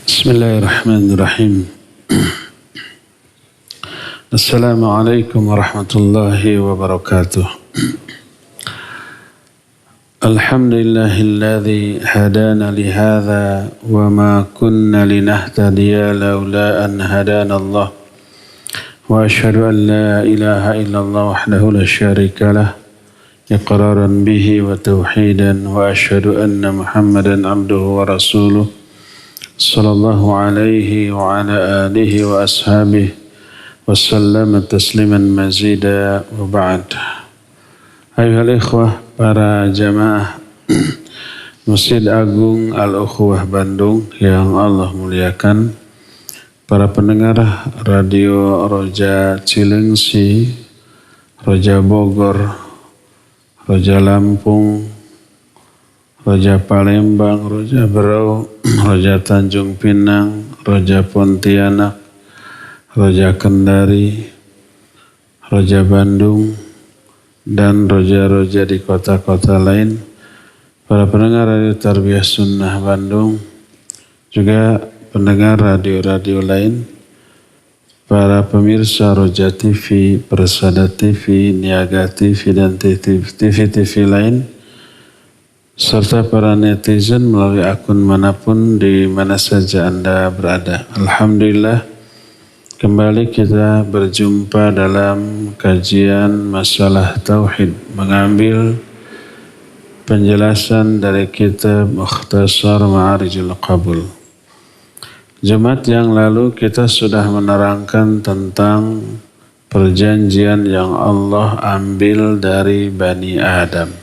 Bismillahirrahmanirrahim. Assalamualaikum warahmatullahi wabarakatuh. Alhamdulillahilladzi hadana lihadza wa ma kunna linahtadiya laula an hadana Allah. Wa asyhadu an la ilaha illallah wahdahu la syarika lah iqraran bihi wa tauhidan wa asyhadu anna Muhammadan abduhu wa rasuluh sallallahu alaihi wa ala alihi wa ashabihi wa sallama tasliman mazida wa ba'd. Ayuhal ikhwah, para jamaah Masjid Agung Al-Ukhuwah Bandung yang Allah muliakan, para pendengar Radio Roja Cilengsi, Roja Bogor, Roja Lampung, Roja Palembang, Roja Berau, Roja Tanjung Pinang, Roja Pontianak, Roja Kendari, Roja Bandung, dan roja-roja di kota-kota lain, para pendengar Radio Tarbiyah Sunnah Bandung, juga pendengar radio-radio lain, para pemirsa Roja TV, Persada TV, Niaga TV, dan TV-TV lain, serta para netizen melalui akun manapun di mana saja Anda berada. Alhamdulillah, kembali kita berjumpa dalam kajian masalah tauhid, mengambil penjelasan dari kitab Mukhtasar Ma'arijul Qabul. Jumat yang lalu kita sudah menerangkan tentang perjanjian yang Allah ambil dari Bani Adam.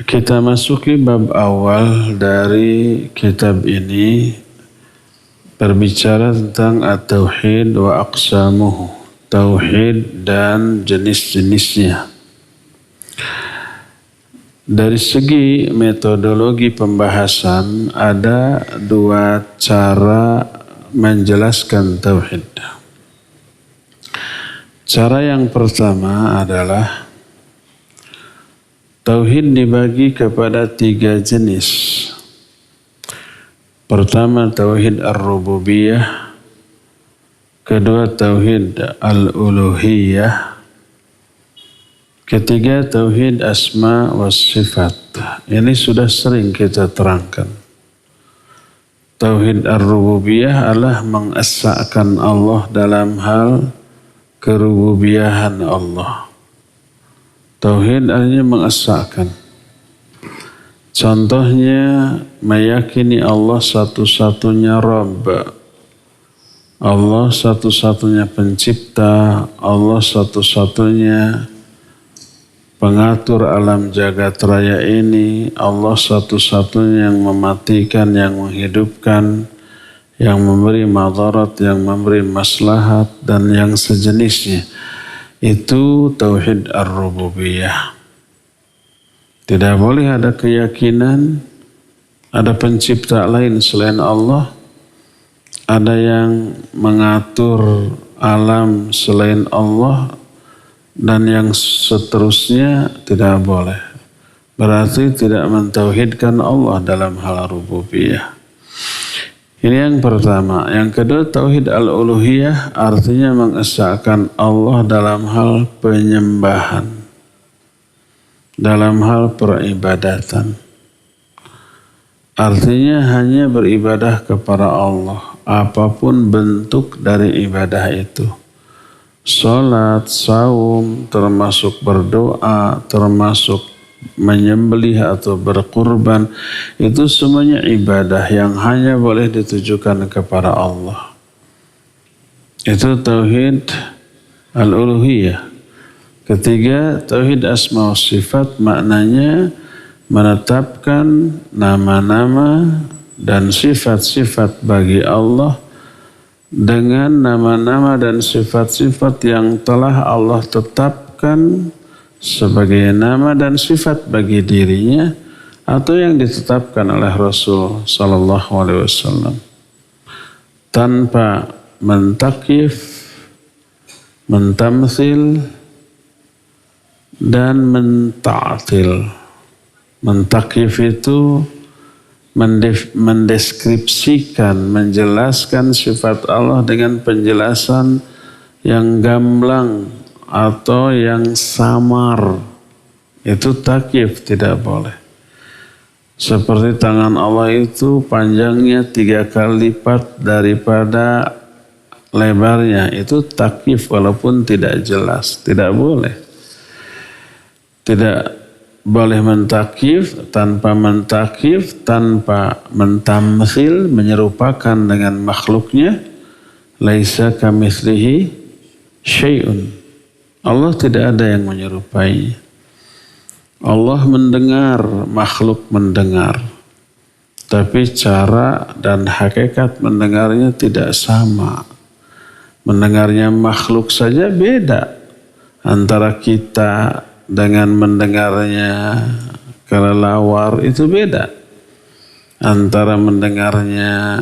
Kita masuki bab awal dari kitab ini, berbicara tentang at-tauhid wa aqsamuhu, tauhid dan jenis-jenisnya. Dari segi metodologi pembahasan, ada dua cara menjelaskan tauhid. Cara yang pertama adalah tauhid dibagi kepada tiga jenis. Pertama, tauhid ar-rububiyah. Kedua, tauhid al-uluhiyah. Ketiga, tauhid asma wa sifat. Ini sudah sering kita terangkan. Tauhid ar-rububiyah adalah mengesahkan Allah dalam hal kerububiyahan Allah. Tauhid artinya mengesahkan. Contohnya, meyakini Allah satu-satunya Rabb, Allah satu-satunya pencipta, Allah satu-satunya pengatur alam jagat raya ini, Allah satu-satunya yang mematikan, yang menghidupkan, yang memberi madarat, yang memberi maslahat, dan yang sejenisnya. Itu tauhid ar-rububiyah. Tidak boleh ada keyakinan ada pencipta lain selain Allah, ada yang mengatur alam selain Allah, dan yang seterusnya tidak boleh. Berarti tidak mentauhidkan Allah dalam hal rububiyah. Ini yang pertama. Yang kedua, tauhid al-uluhiyah artinya mengesahkan Allah dalam hal penyembahan, dalam hal peribadatan. Artinya hanya beribadah kepada Allah, apapun bentuk dari ibadah itu. Salat, saum, termasuk berdoa, termasuk menyembelih atau berkurban, itu semuanya ibadah yang hanya boleh ditujukan kepada Allah. Itu tauhid al-uluhiyah. Ketiga, tauhid asma wa sifat, maknanya menetapkan nama-nama dan sifat-sifat bagi Allah dengan nama-nama dan sifat-sifat yang telah Allah tetapkan sebagai nama dan sifat bagi dirinya atau yang ditetapkan oleh Rasul sallallahu alaihi wasallam tanpa mentakif, mentamtsil dan menta'til. Mentakif itu mendeskripsikan, menjelaskan sifat Allah dengan penjelasan yang gamblang atau yang samar. Itu takif, tidak boleh. Seperti tangan Allah itu panjangnya 3 kali lipat daripada lebarnya. Itu takif walaupun tidak jelas. Tidak boleh. Tidak boleh mentakif, tanpa mentamthil, menyerupakan dengan makhluknya. Laisa kamitslihi syai'un. Allah tidak ada yang menyerupai. Allah mendengar, makhluk mendengar. Tapi cara dan hakikat mendengarnya tidak sama. Mendengarnya makhluk saja beda. Antara kita dengan mendengarnya kelelawar itu beda. Antara mendengarnya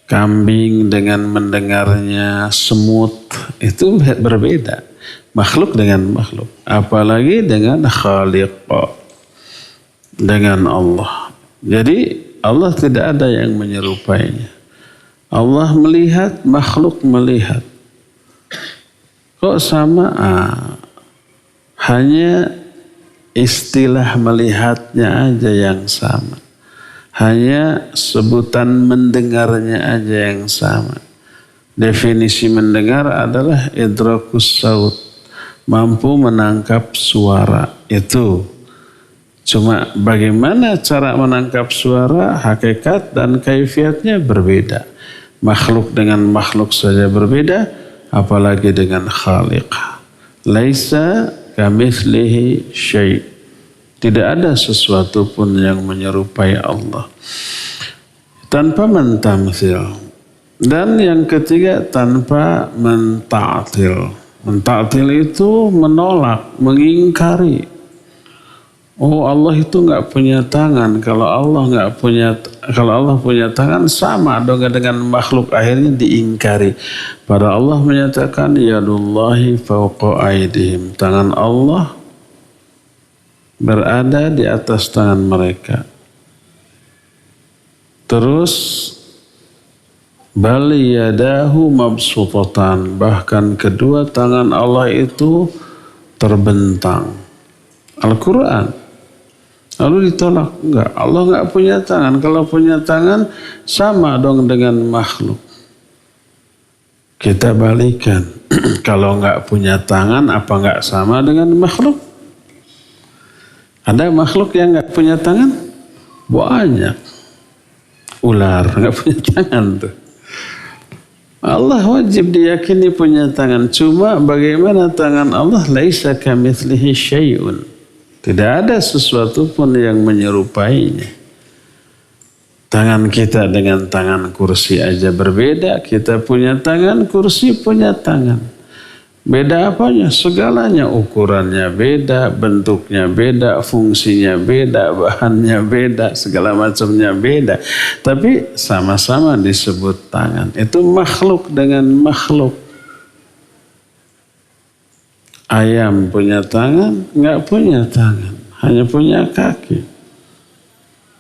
kambing dengan mendengarnya semut itu berbeda. Makhluk dengan makhluk. Apalagi dengan Khaliq, dengan Allah. Jadi Allah tidak ada yang menyerupainya. Allah melihat, makhluk melihat. Kok sama? Hanya istilah melihatnya aja yang sama. Hanya sebutan mendengarnya aja yang sama. Definisi mendengar adalah idrakus saut. Mampu menangkap suara. Itu. Cuma bagaimana cara menangkap suara, hakikat dan kaifiatnya berbeda. Makhluk dengan makhluk saja berbeda. Apalagi dengan Khaliq. Laisa kamitslihi syai'. Tidak ada sesuatu pun yang menyerupai Allah. Tanpa mentamtsil. Dan yang ketiga tanpa menta'til. Menta'til itu menolak, mengingkari. Oh Allah itu nggak punya tangan. Kalau Allah punya tangan sama dong dengan makhluk, akhirnya diingkari. Pada Allah menyatakan yadullahi fawqa aydihim. Tangan Allah berada di atas tangan mereka. Terus bal yadahu mabsutatan. Bahkan kedua tangan Allah itu terbentang. Al-Quran. Lalu ditolak. Enggak, Allah enggak punya tangan. Kalau punya tangan sama dong dengan makhluk. Kita balikan. Kalau enggak punya tangan apa enggak sama dengan makhluk? Ada makhluk yang enggak punya tangan? Banyak. Ular enggak punya tangan tuh. Allah wajib diyakini punya tangan. Cuma bagaimana tangan Allah? Laisa kamitslihi syai'un. Tidak ada sesuatu pun yang menyerupainya. Tangan kita dengan tangan kursi aja berbeda. Kita punya tangan, kursi punya tangan. Beda apanya? Segalanya. Ukurannya beda, bentuknya beda, fungsinya beda, bahannya beda, segala macamnya beda. Tapi sama-sama disebut tangan. Itu makhluk dengan makhluk. Ayam punya tangan, enggak punya tangan, hanya punya kaki.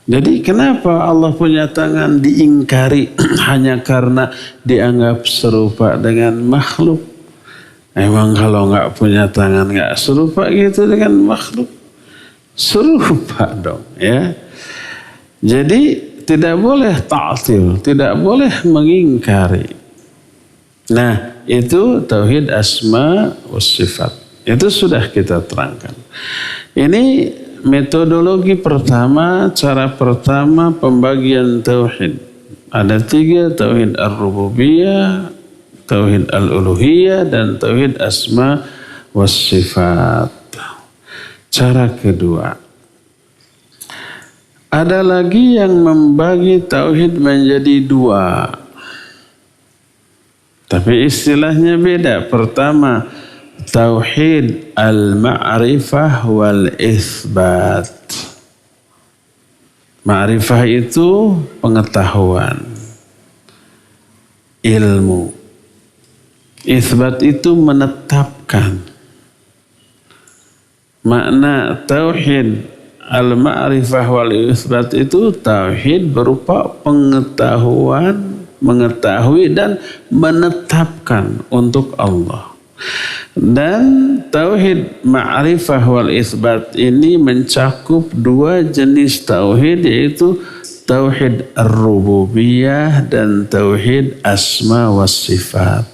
Jadi kenapa Allah punya tangan diingkari hanya karena dianggap serupa dengan makhluk? Emang kalau enggak punya tangan enggak serupa gitu dengan makhluk? Serupa dong ya. Jadi tidak boleh ta'til, tidak boleh mengingkari. Nah, itu tauhid asma wa sifat. Itu sudah kita terangkan. Ini metodologi pertama, cara pertama pembagian tauhid. Ada 3, tauhid ar-rububiyah, tauhid al-uluhiyah, dan tauhid asma wa sifat. Cara kedua. Ada lagi yang membagi tauhid menjadi 2. Tapi istilahnya beda. Pertama, tauhid al-ma'rifah wal itsbat. Ma'rifah itu pengetahuan, ilmu. Itsbat itu menetapkan. Makna tauhid al-ma'rifah wal itsbat itu tauhid berupa pengetahuan, mengetahui dan menetapkan untuk Allah. Dan tauhid ma'rifah wal itsbat ini mencakup dua jenis tauhid, yaitu tauhid ar-rububiyah dan tauhid asma was sifat.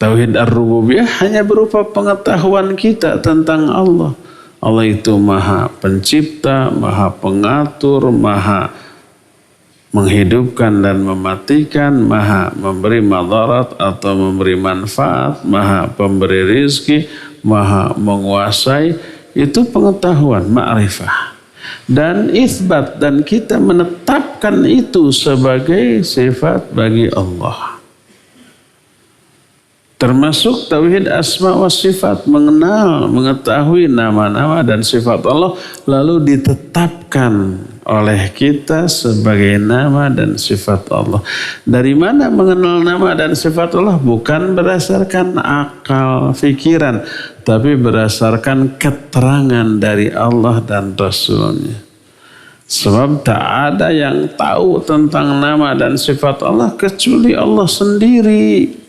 Tauhid ar-rububiyah hanya berupa pengetahuan kita tentang Allah. Allah itu maha pencipta, maha pengatur, maha menghidupkan dan mematikan, maha memberi madarat atau memberi manfaat, maha pemberi rizki, maha menguasai. Itu pengetahuan, ma'rifah. Dan itsbat, dan kita menetapkan itu sebagai sifat bagi Allah. Termasuk tauhid asma wa sifat, mengenal, mengetahui nama-nama dan sifat Allah, lalu ditetapkan oleh kita sebagai nama dan sifat Allah. Dari mana mengenal nama dan sifat Allah? Bukan berdasarkan akal, fikiran, tapi berdasarkan keterangan dari Allah dan Rasulnya. Sebab tak ada yang tahu tentang nama dan sifat Allah kecuali Allah sendiri.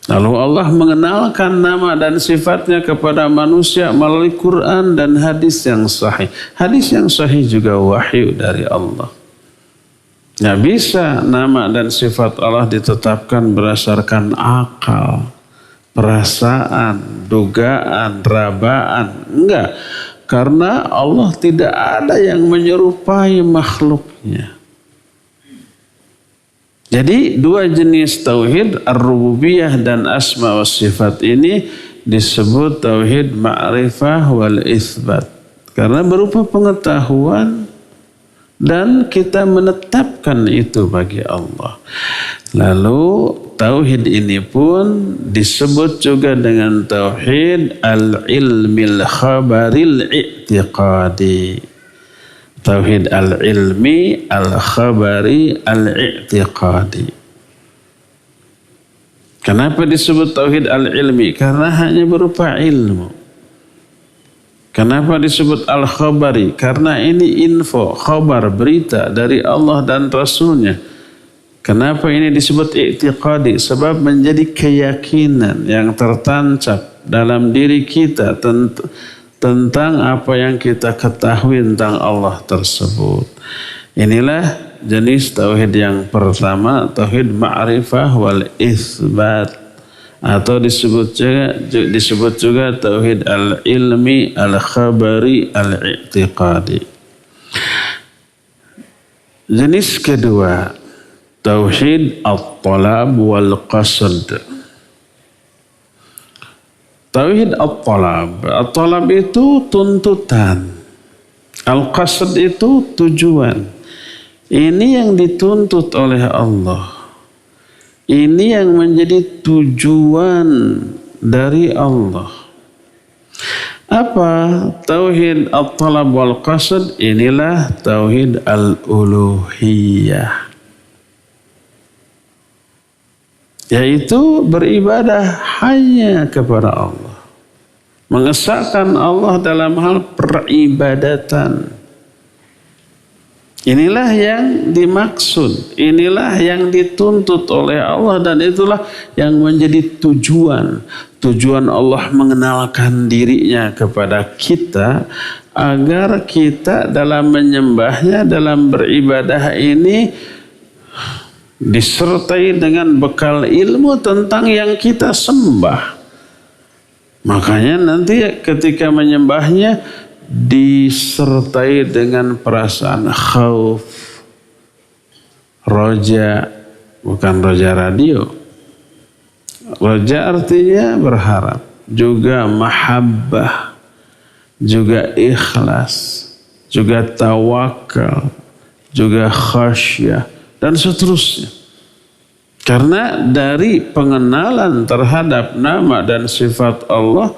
Lalu Allah mengenalkan nama dan sifatnya kepada manusia melalui Quran dan hadis yang sahih. Hadis yang sahih juga wahyu dari Allah. Tidak bisa nama dan sifat Allah ditetapkan berdasarkan akal, perasaan, dugaan, rabaan. Enggak. Karena Allah tidak ada yang menyerupai makhluknya. Jadi dua jenis tauhid ar-rububiyah dan asma wa sifat ini disebut tauhid ma'rifah wal itsbat. Karena berupa pengetahuan dan kita menetapkan itu bagi Allah. Lalu tauhid ini pun disebut juga dengan tauhid al-ilmil khabaril i'tiqadi. Tauhid al-ilmi, al-khabari, al-i'tiqadi. Kenapa disebut tauhid al-ilmi? Karena hanya berupa ilmu. Kenapa disebut al-khabari? Karena ini info, khabar, berita dari Allah dan Rasulnya. Kenapa ini disebut i'tiqadi? Sebab menjadi keyakinan yang tertancap dalam diri kita tentang apa yang kita ketahui tentang Allah tersebut. Inilah jenis tauhid yang pertama, tauhid ma'rifah wal itsbat, atau disebut juga tauhid al-ilmi, al-khabari, al-i'tiqadi. Jenis kedua, tauhid at-talab wal qasd. Tauhid at-talab. At-talab itu tuntutan. Al-qasd itu tujuan. Ini yang dituntut oleh Allah. Ini yang menjadi tujuan dari Allah. Apa tauhid at-talab wal qasd? Inilah tauhid al-uluhiyah. Yaitu beribadah hanya kepada Allah. Mengesahkan Allah dalam hal peribadatan. Inilah yang dimaksud. Inilah yang dituntut oleh Allah. Dan itulah yang menjadi tujuan. Tujuan Allah mengenalkan dirinya kepada kita. Agar kita dalam menyembahnya, dalam beribadah ini disertai dengan bekal ilmu tentang yang kita sembah. Makanya nanti ketika menyembahnya disertai dengan perasaan khauf, roja, bukan roja radio. Roja artinya berharap, juga mahabbah, juga ikhlas, juga tawakal, juga khasyah, dan seterusnya. Karena dari pengenalan terhadap nama dan sifat Allah,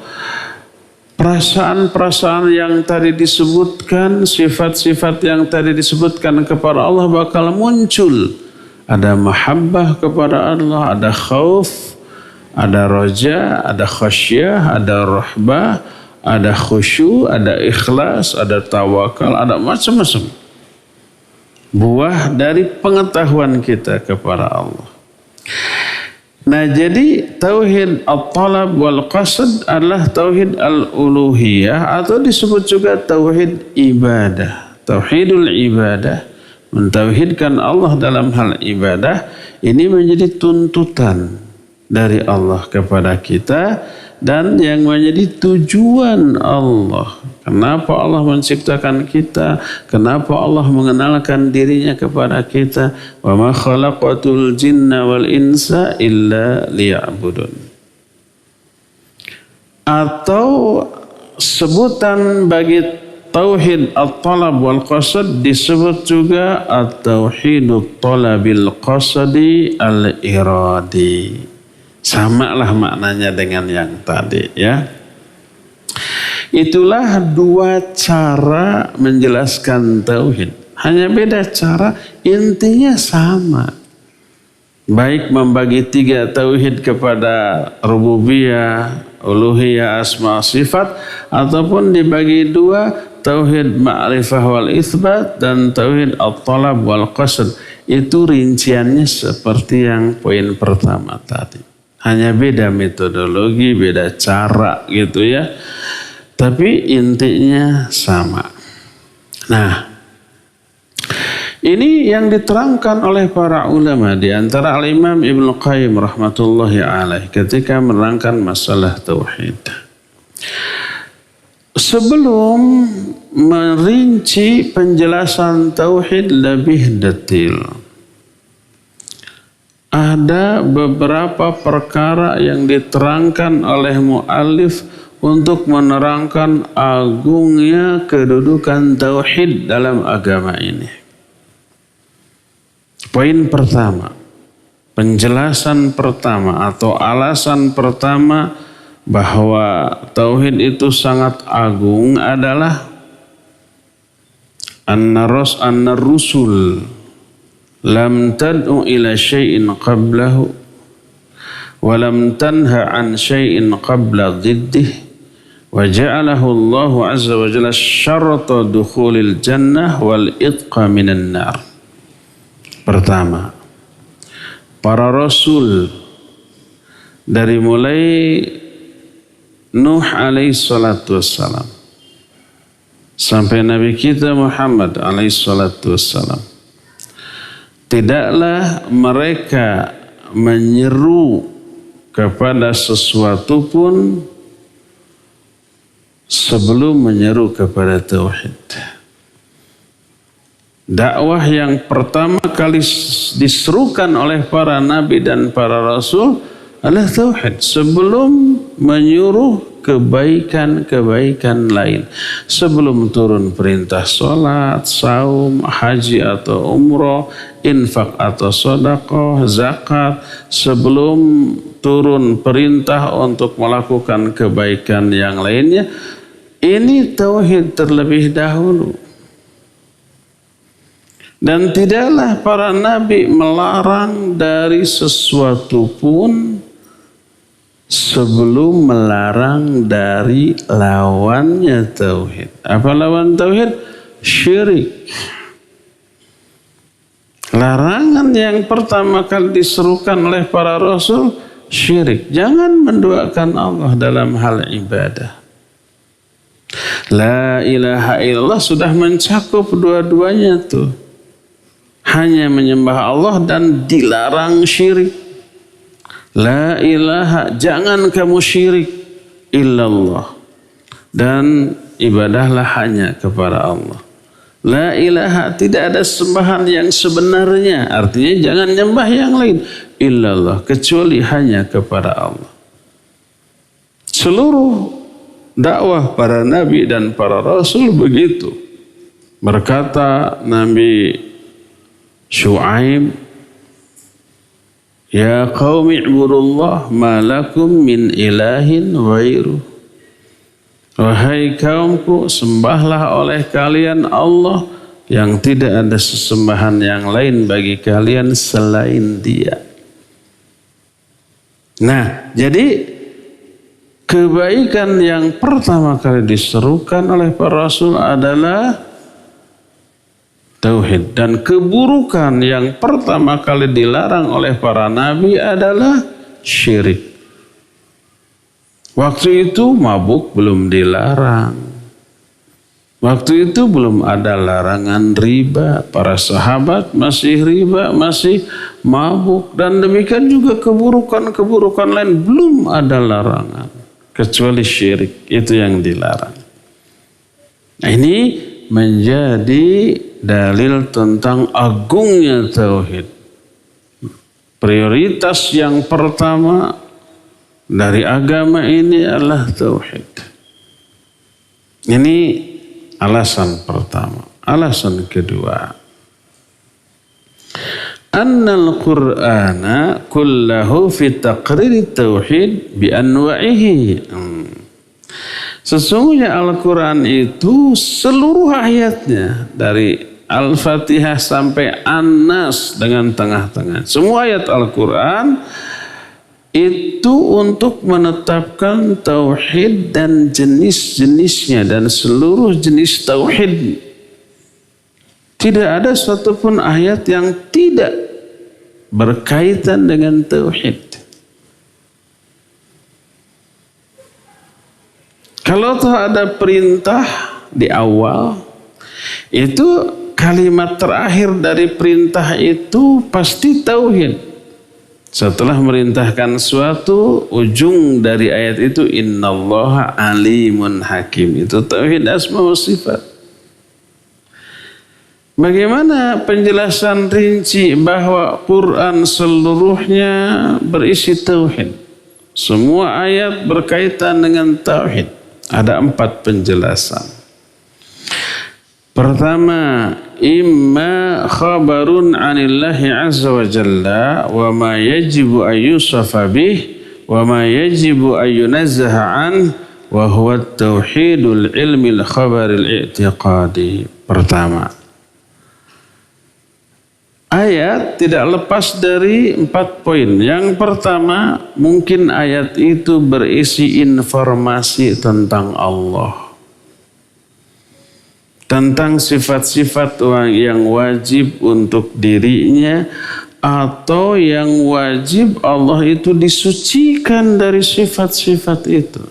perasaan-perasaan yang tadi disebutkan, sifat-sifat yang tadi disebutkan kepada Allah bakal muncul. Ada mahabbah kepada Allah, ada khauf, ada roja, ada khasyah, ada rahbah, ada khusyuk, ada ikhlas, ada tawakal, ada macam-macam. Buah dari pengetahuan kita kepada Allah. Nah, jadi tauhid at-talab wal qasd adalah tauhid al-uluhiyah atau disebut juga tauhid ibadah. Tauhidul ibadah, mentauhidkan Allah dalam hal ibadah, ini menjadi tuntutan dari Allah kepada kita dan yang menjadi tujuan Allah. Kenapa Allah menciptakan kita? Kenapa Allah mengenalkan dirinya kepada kita? Wa ma khalaqatul jinna wal insa illa liya'budun. Atau sebutan bagi tauhid at-talab wal qasd disebut juga at-tauhidut talabil qasdi al-iradi. Samalah maknanya dengan yang tadi, ya. Itulah dua cara menjelaskan tauhid. Hanya beda cara, intinya sama. Baik membagi tiga tauhid kepada rububiyah, uluhiyah, asma, sifat, ataupun dibagi dua, tauhid ma'rifah wal itsbat dan tauhid at-talab wal qasd. Itu rinciannya seperti yang poin pertama tadi. Hanya beda metodologi, beda cara gitu ya. Tapi intinya sama. Nah, ini yang diterangkan oleh para ulama, di antara Al-Imam Ibnu Qayyim rahmatullahi alaih ketika menerangkan masalah tauhid. Sebelum merinci penjelasan tauhid lebih detail, ada beberapa perkara yang diterangkan oleh muallif untuk menerangkan agungnya kedudukan tauhid dalam agama ini. Poin pertama, penjelasan pertama atau alasan pertama bahwa tauhid itu sangat agung adalah anna rusul lam tad'u ila syai'in qablahu wa lam tanha an syai'in qabla dhiddih wa ja'alahu Allahu azza wa jalla syarata dukhulil jannah wal itqa minan nar. Pertama, para rasul dari mulai Nuh alaihi salatu wassalam sampai Nabi kita Muhammad alaihi salatu wassalam, tidaklah mereka menyeru kepada sesuatu pun sebelum menyeru kepada tauhid. Dakwah yang pertama kali diserukan oleh para nabi dan para rasul adalah tauhid sebelum menyuruh kebaikan-kebaikan lain. Sebelum turun perintah salat, saum, haji atau umroh, infak atau sedekah, zakat, sebelum turun perintah untuk melakukan kebaikan yang lainnya, ini tauhid terlebih dahulu. Dan tidaklah para nabi melarang dari sesuatu pun sebelum melarang dari lawannya tauhid. Apa lawan tauhid? Syirik. Larangan yang pertama kali diserukan oleh para rasul, syirik. Jangan menduakan Allah dalam hal ibadah. La ilaha illallah sudah mencakup dua-duanya tuh. Hanya menyembah Allah dan dilarang syirik. La ilaha, jangan kamu syirik illallah. Dan ibadahlah hanya kepada Allah. La ilaha, tidak ada sembahan yang sebenarnya. Artinya jangan nyembah yang lain. Illallah, kecuali hanya kepada Allah. Seluruh dakwah para nabi dan para rasul begitu. Berkata Nabi Syu'aib, Ya qaumi ibudullah ma lakum min ilahin ghairu. Wahai kaumku, sembahlah oleh kalian Allah yang tidak ada sesembahan yang lain bagi kalian selain Dia. Nah, jadi kebaikan yang pertama kali diserukan oleh para rasul adalah tauhid, dan keburukan yang pertama kali dilarang oleh para nabi adalah syirik. Waktu itu mabuk belum dilarang. Waktu itu belum ada larangan riba. Para sahabat masih riba, masih mabuk, dan demikian juga keburukan-keburukan lain belum ada larangan kecuali syirik, itu yang dilarang. Nah, ini menjadi dalil tentang agungnya tauhid. Prioritas yang pertama dari agama ini adalah tauhid. Ini alasan pertama. Alasan kedua, annal Qur'ana kullahu fi taqriri tauhid bi anwa'ihi. Sesungguhnya Al-Quran itu seluruh ayatnya dari Al-Fatihah sampai An-Nas dengan tengah-tengah. Semua ayat Al-Quran itu untuk menetapkan tauhid dan jenis-jenisnya dan seluruh jenis tauhid. Tidak ada satupun ayat yang tidak berkaitan dengan tauhid. Kalau tuh ada perintah di awal, itu kalimat terakhir dari perintah itu pasti tauhid. Setelah merintahkan suatu, ujung dari ayat itu innallaha alimun hakim. Itu tauhid asma wa sifat. Bagaimana penjelasan rinci bahwa Quran seluruhnya berisi tauhid? Semua ayat berkaitan dengan tauhid. Ada 4 penjelasan. Pertama, imma khabarun anillahi azza wa jalla wa ma yajibu ayyusafa bih wa ma yajibu ayyunazzaha an wa huwa tauhidul ilmil khabaril i'tiqadi. Pertama, ayat tidak lepas dari 4 poin. Yang pertama, mungkin ayat itu berisi informasi tentang Allah, tentang sifat-sifat yang wajib untuk dirinya, atau yang wajib Allah itu disucikan dari sifat-sifat itu.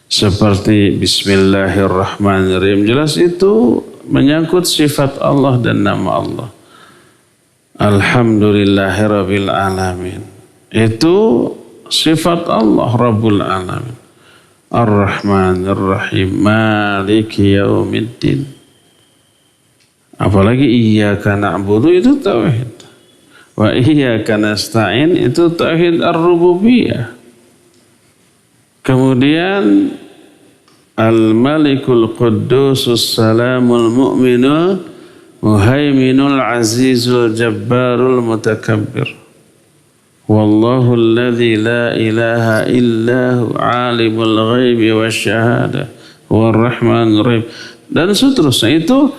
Seperti Bismillahirrahmanirrahim. Jelas itu menyangkut sifat Allah dan nama Allah. Alhamdulillahirabbil alamin. Itu sifat Allah Rabbul alamin. Ar-Rahmanir Rahim, Maliki Yaumiddin. Apalagi iyyaka na'budu itu tauhid. Wa iyyaka nasta'in itu tauhid ar-rububiyah. Kemudian Al-Malikul Quddusus Salamul Mu'minul Muhaiminul Azizul Jabbarul Mutakabbir. Wallahu alladhi la ilaha illahu alimul ghaibi wasyahada warrahmanir rahim. Dan seterusnya. Itu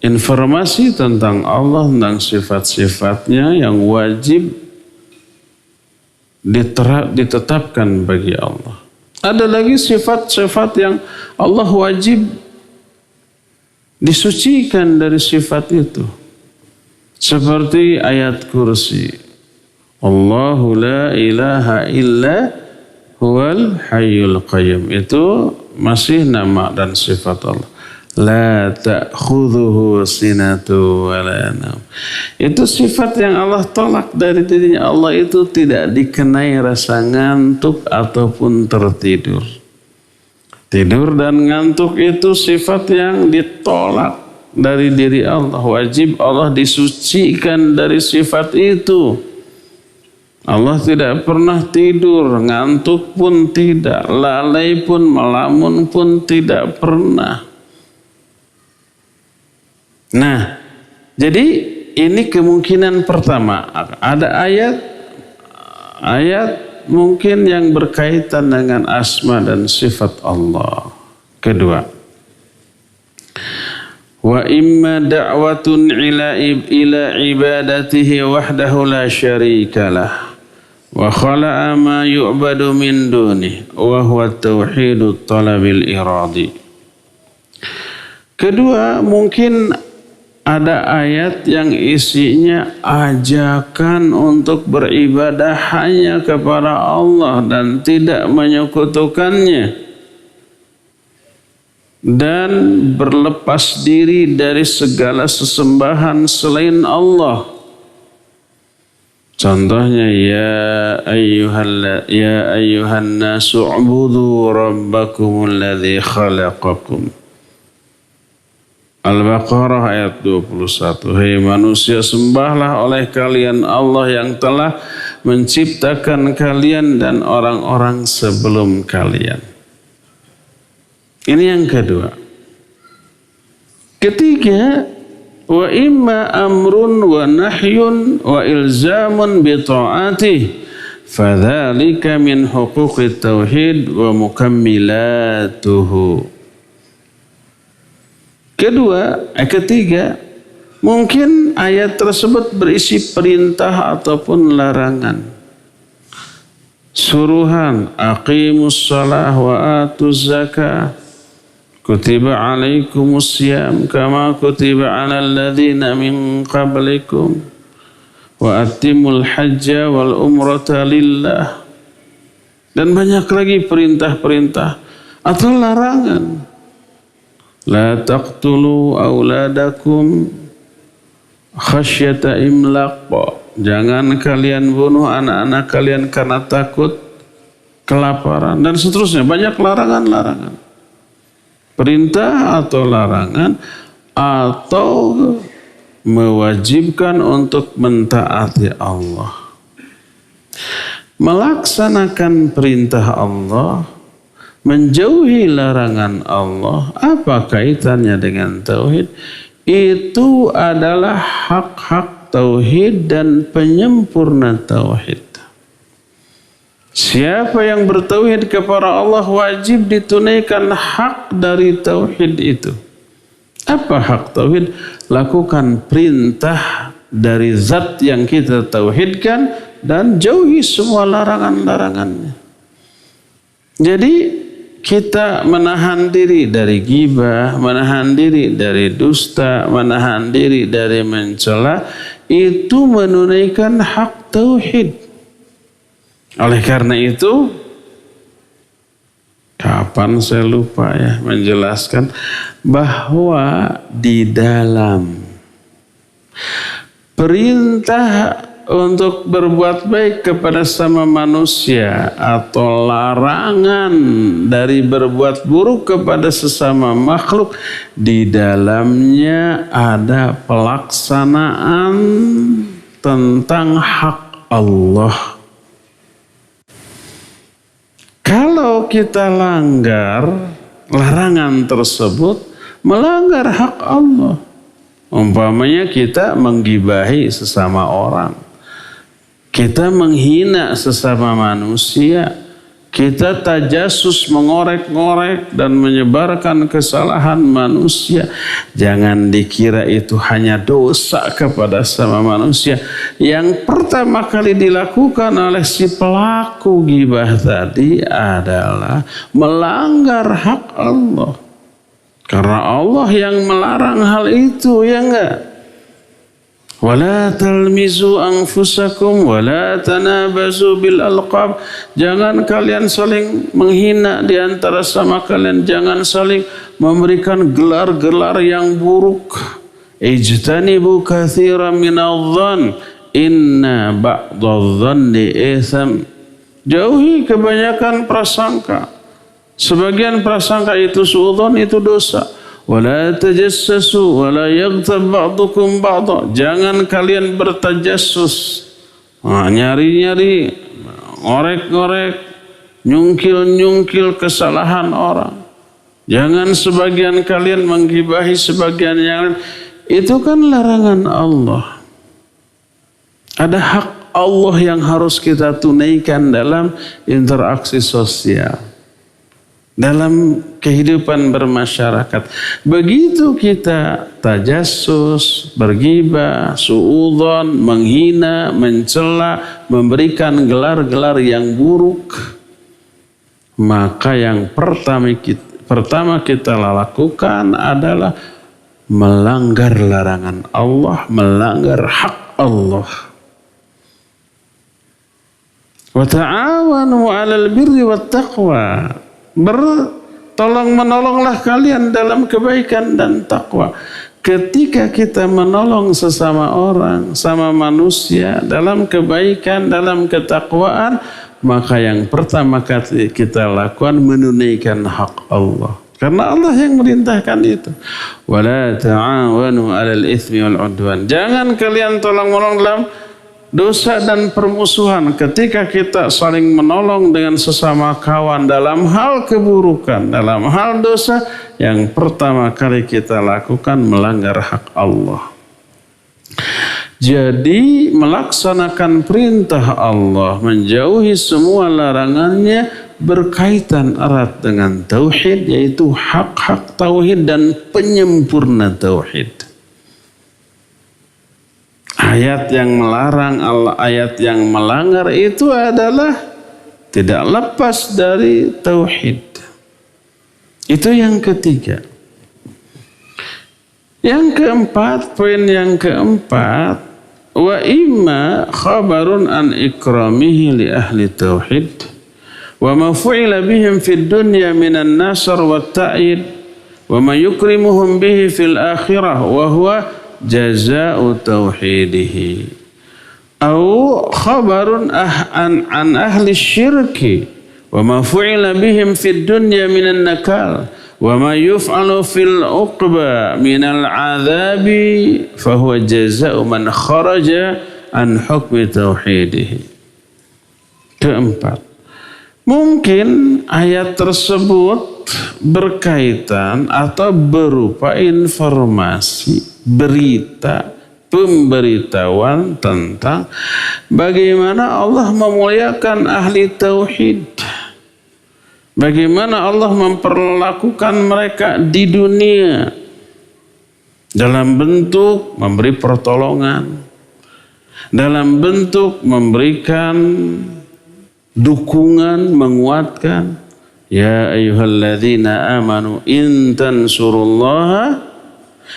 informasi tentang Allah, tentang sifat-sifatnya yang wajib ditetapkan bagi Allah. Ada lagi sifat-sifat yang Allah wajib disucikan dari sifat itu. Seperti ayat kursi. Allahu la ilaha illa huwal hayyul qayyum. Itu masih nama dan sifat Allah. La ta'khudhuhu sinatu wa la naum. Itu sifat yang Allah tolak dari dirinya. Allah itu tidak dikenai rasa ngantuk ataupun tertidur. Tidur dan ngantuk itu sifat yang ditolak dari diri Allah. Wajib Allah disucikan dari sifat itu. Allah tidak pernah tidur, ngantuk pun tidak, lalai pun, melamun pun tidak pernah. Nah, jadi ini kemungkinan pertama. Ada ayat ayat mungkin yang berkaitan dengan asma dan sifat Allah. Kedua, wa imma da'watun ila ibadatihi wahdahu la syarikalah wa khala'a ma yu'badu min dunih wa huwa tauhidut talabil iradi. Kedua, mungkin ada ayat yang isinya ajakan untuk beribadah hanya kepada Allah dan tidak menyekutukannya, dan berlepas diri dari segala sesembahan selain Allah. Contohnya, ya ayyuhan nasu ubudu rabbakumul ladzi khalaqakum. Al-Baqarah ayat 21. Hei manusia, sembahlah oleh kalian Allah yang telah menciptakan kalian dan orang-orang sebelum kalian. Ini yang kedua. Ketiga, wa imma amrun wa nahyun wa ilzamun bi ta'atih fadzalika min huquqit tauhid wa mukammilatuhu. Ketiga, mungkin ayat tersebut berisi perintah ataupun larangan. Suruhan, aqimus shalah wa atuz zakah, kutiba alaikumus siyam kama kutiba alal ladzina min qablikum, wa atimul hajja wal umrata lillah. Dan banyak lagi perintah-perintah atau larangan. La taqtulu auladakum khasyata imlaq. Jangan kalian bunuh anak-anak kalian karena takut kelaparan, dan seterusnya. Banyak larangan-larangan. Perintah atau larangan atau mewajibkan untuk mentaati Allah. Melaksanakan perintah Allah, menjauhi larangan Allah, apa kaitannya dengan tauhid? Itu adalah hak-hak tauhid dan penyempurna tauhid. Siapa yang bertauhid kepada Allah wajib ditunaikan hak dari tauhid itu. Apa hak tauhid? Lakukan perintah dari zat yang kita tauhidkan dan jauhi semua larangan-larangannya. Jadi kita menahan diri dari ghibah, menahan diri dari dusta, menahan diri dari mencela, itu menunaikan hak tauhid. Oleh karena itu, kapan saya lupa ya menjelaskan bahwa di dalam perintah untuk berbuat baik kepada sama manusia atau larangan dari berbuat buruk kepada sesama makhluk, di dalamnya ada pelaksanaan tentang hak Allah. Kalau kita langgar larangan tersebut, melanggar hak Allah. Umpamanya kita menggibahi sesama orang, kita menghina sesama manusia, kita tajasus mengorek-ngorek dan menyebarkan kesalahan manusia. Jangan dikira itu hanya dosa kepada sama manusia. Yang pertama kali dilakukan oleh si pelaku ghibah tadi adalah melanggar hak Allah. Karena Allah yang melarang hal itu, ya enggak? Wala talmizu anfusakum wala tanabazu bil alqab. Jangan kalian saling menghina di antara sama kalian, jangan saling memberikan gelar-gelar yang buruk. Ijtanibu katsiran minadh-dhann inna ba'dadh-dhanni itsam. Jauhi kebanyakan prasangka. Sebagian prasangka itu suudzon, itu dosa. Wala tajassasu wala yaghtab ba'dukum ba'dha. Jangan kalian bertajassus, nyari-nyari, ngorek-ngorek, nyungkil-nyungkil kesalahan orang. Jangan sebagian kalian menggibahi sebagian yang lain. Itu kan larangan Allah. Ada hak Allah yang harus kita tunaikan dalam interaksi sosial, dalam kehidupan bermasyarakat. Begitu kita tajassus, berghibah, suudzon, menghina, mencela, memberikan gelar-gelar yang buruk, maka yang pertama kita lakukan adalah melanggar larangan Allah, melanggar hak Allah. Wa ta'awanu 'alal birri wat taqwa. Bertolong-menolonglah kalian dalam kebaikan dan takwa. Ketika kita menolong sesama orang, sama manusia dalam kebaikan, dalam ketakwaan, maka yang pertama kali kita lakukan menunaikan hak Allah. Karena Allah yang merintahkan itu. Wala ta'awanu 'alal itsmi wal 'udwan. Jangan kalian tolong-menolong dalam dosa dan permusuhan. Ketika kita saling menolong dengan sesama kawan dalam hal keburukan, dalam hal dosa, yang pertama kali kita lakukan melanggar hak Allah. Jadi melaksanakan perintah Allah, menjauhi semua larangannya, berkaitan erat dengan tauhid, yaitu hak-hak tauhid dan penyempurna tauhid. Ayat yang melarang, ayat yang melanggar itu adalah tidak lepas dari tauhid. Itu yang ketiga. Yang keempat, poin yang keempat, wa imma khabarun an ikramihi li ahli tauhid wa ma fu'ila bihim fid dunya minan nasr wat ta'id wa ma yukrimuhum bihi fil akhirah wa huwa jaza'u tauhidihi, atau khabarun an ahli syirki wa ma fu'ila bihim fid dunya minan nakal wa ma yuf'alu fil uqba minal adzabi fa huwa jaza'u man kharaja an hukmi tauhidihi. Keempat, mungkin ayat tersebut berkaitan atau berupa informasi, berita, pemberitahuan tentang bagaimana Allah memuliakan ahli tauhid, bagaimana Allah memperlakukan mereka di dunia dalam bentuk memberi pertolongan, dalam bentuk memberikan dukungan, menguatkan. Ya ayyuhalladzina amanu in tansurullaha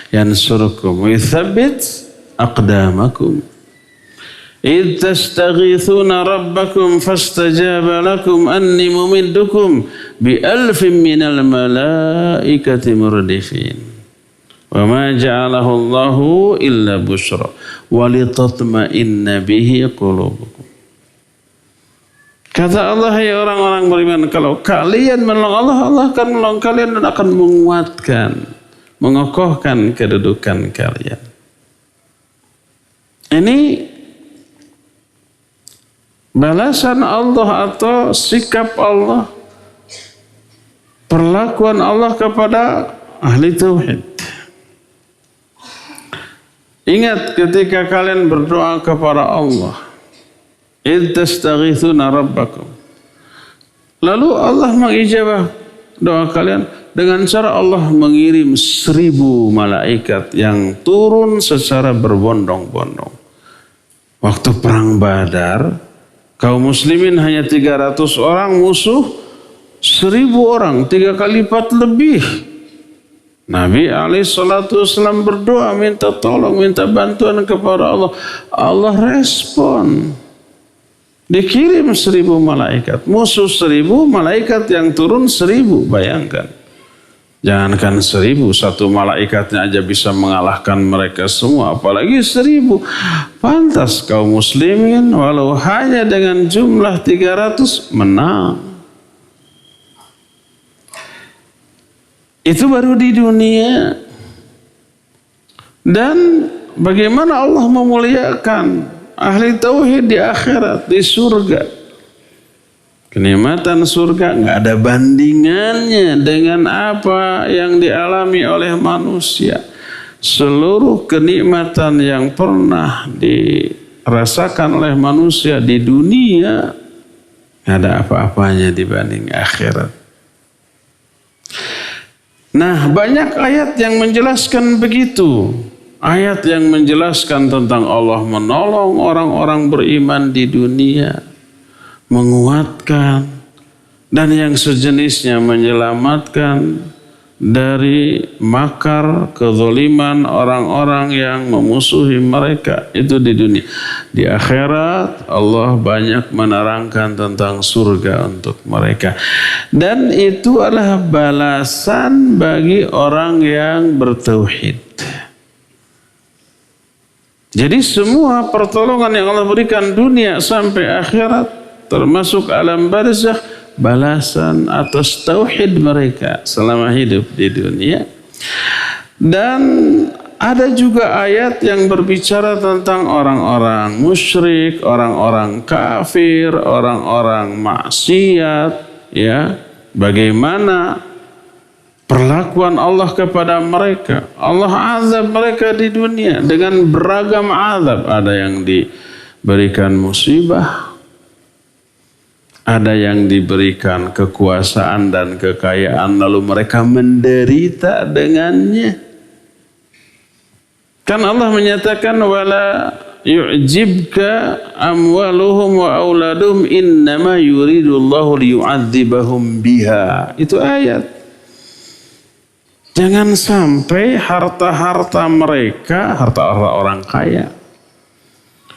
yansurkum wa yuthabbit aqdamakum. Idh tastaghithuna rabbakum fastajaba lakum anni mumiddukum bi alfin minal malaikati murdifin. Wa ma ja'alahu Allahu illa busyra wa litatma'inna bihi qulubukum. Kata Allah, ya orang-orang beriman, kalau kalian menolong Allah, Allah akan menolong kalian dan akan menguatkan, mengokohkan kedudukan kalian. Ini balasan Allah atau sikap Allah, perlakuan Allah kepada ahli tauhid. Ingat ketika kalian berdoa kepada Allah, idh tastaghithuna rabbakum, lalu Allah mengijabah doa kalian dengan cara Allah mengirim 1000 malaikat yang turun secara berbondong-bondong. Waktu perang Badar, kaum muslimin hanya 300 orang, musuh 1000 orang, 3 kali lipat lebih. Nabi SAW berdoa, minta tolong, minta bantuan kepada Allah. Allah respon. Dikirim 1000 malaikat. Musuh 1000, malaikat yang turun 1000. Bayangkan. Jangankan 1000, satu malaikatnya aja bisa mengalahkan mereka semua. Apalagi 1000. Pantas kaum muslimin walau hanya dengan jumlah 300 menang. Itu baru di dunia. Dan bagaimana Allah memuliakan ahli tauhid di akhirat, di surga. Kenikmatan surga nggak ada bandingannya dengan apa yang dialami oleh manusia. Seluruh kenikmatan yang pernah dirasakan oleh manusia di dunia nggak ada apa-apanya dibanding akhirat. Nah, banyak ayat yang menjelaskan begitu. Ayat yang menjelaskan tentang Allah menolong orang-orang beriman di dunia, menguatkan, dan yang sejenisnya menyelamatkan dari makar kezaliman orang-orang yang memusuhi mereka itu di dunia. Di akhirat Allah banyak menerangkan tentang surga untuk mereka, dan itu adalah balasan bagi orang yang bertauhid. Jadi semua pertolongan yang Allah berikan dunia sampai akhirat, termasuk alam barzakh, balasan atas tauhid mereka selama hidup di dunia. Dan ada juga ayat yang berbicara tentang orang-orang musyrik, orang-orang kafir, orang-orang maksiat, ya. Bagaimana perlakuan Allah kepada mereka. Allah azab mereka di dunia dengan beragam azab. Ada yang diberikan musibah, ada yang diberikan kekuasaan dan kekayaan lalu mereka menderita dengannya. Kan Allah menyatakan wala yu'jibka amwaluhum wa auladuhum innama yuridullahu liyu'adzibahum biha. Itu ayat. Jangan sampai harta-harta mereka, harta-harta orang kaya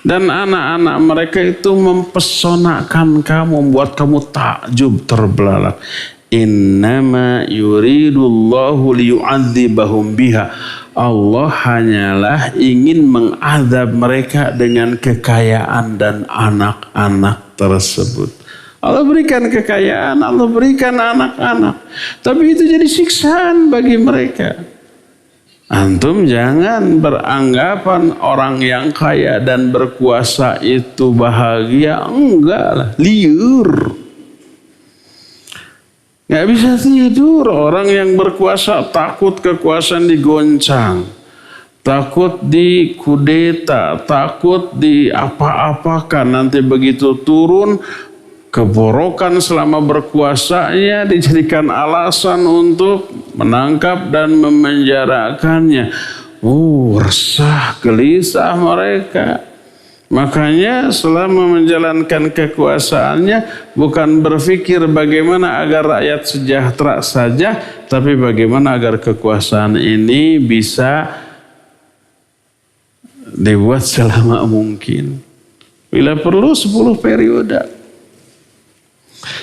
dan anak-anak mereka itu mempesonakan kamu, membuat kamu takjub terbelalak. Innama yuridullahu liyu'adzibahum biha. Allah hanyalah ingin mengazab mereka dengan kekayaan dan anak-anak tersebut. Allah berikan kekayaan, Allah berikan anak-anak, tapi itu jadi siksaan bagi mereka. Antum jangan beranggapan orang yang kaya dan berkuasa itu bahagia. Enggak lah, liur. Nggak bisa tidur. Orang yang berkuasa takut kekuasaan digoncang, takut dikudeta, takut di apa-apakan. Nanti begitu turun, keborokan selama berkuasanya dijadikan alasan untuk menangkap dan memenjarakannya. Resah, gelisah mereka. Makanya selama menjalankan kekuasaannya bukan berpikir bagaimana agar rakyat sejahtera saja, tapi bagaimana agar kekuasaan ini bisa dibuat selama mungkin. Bila perlu 10 periode.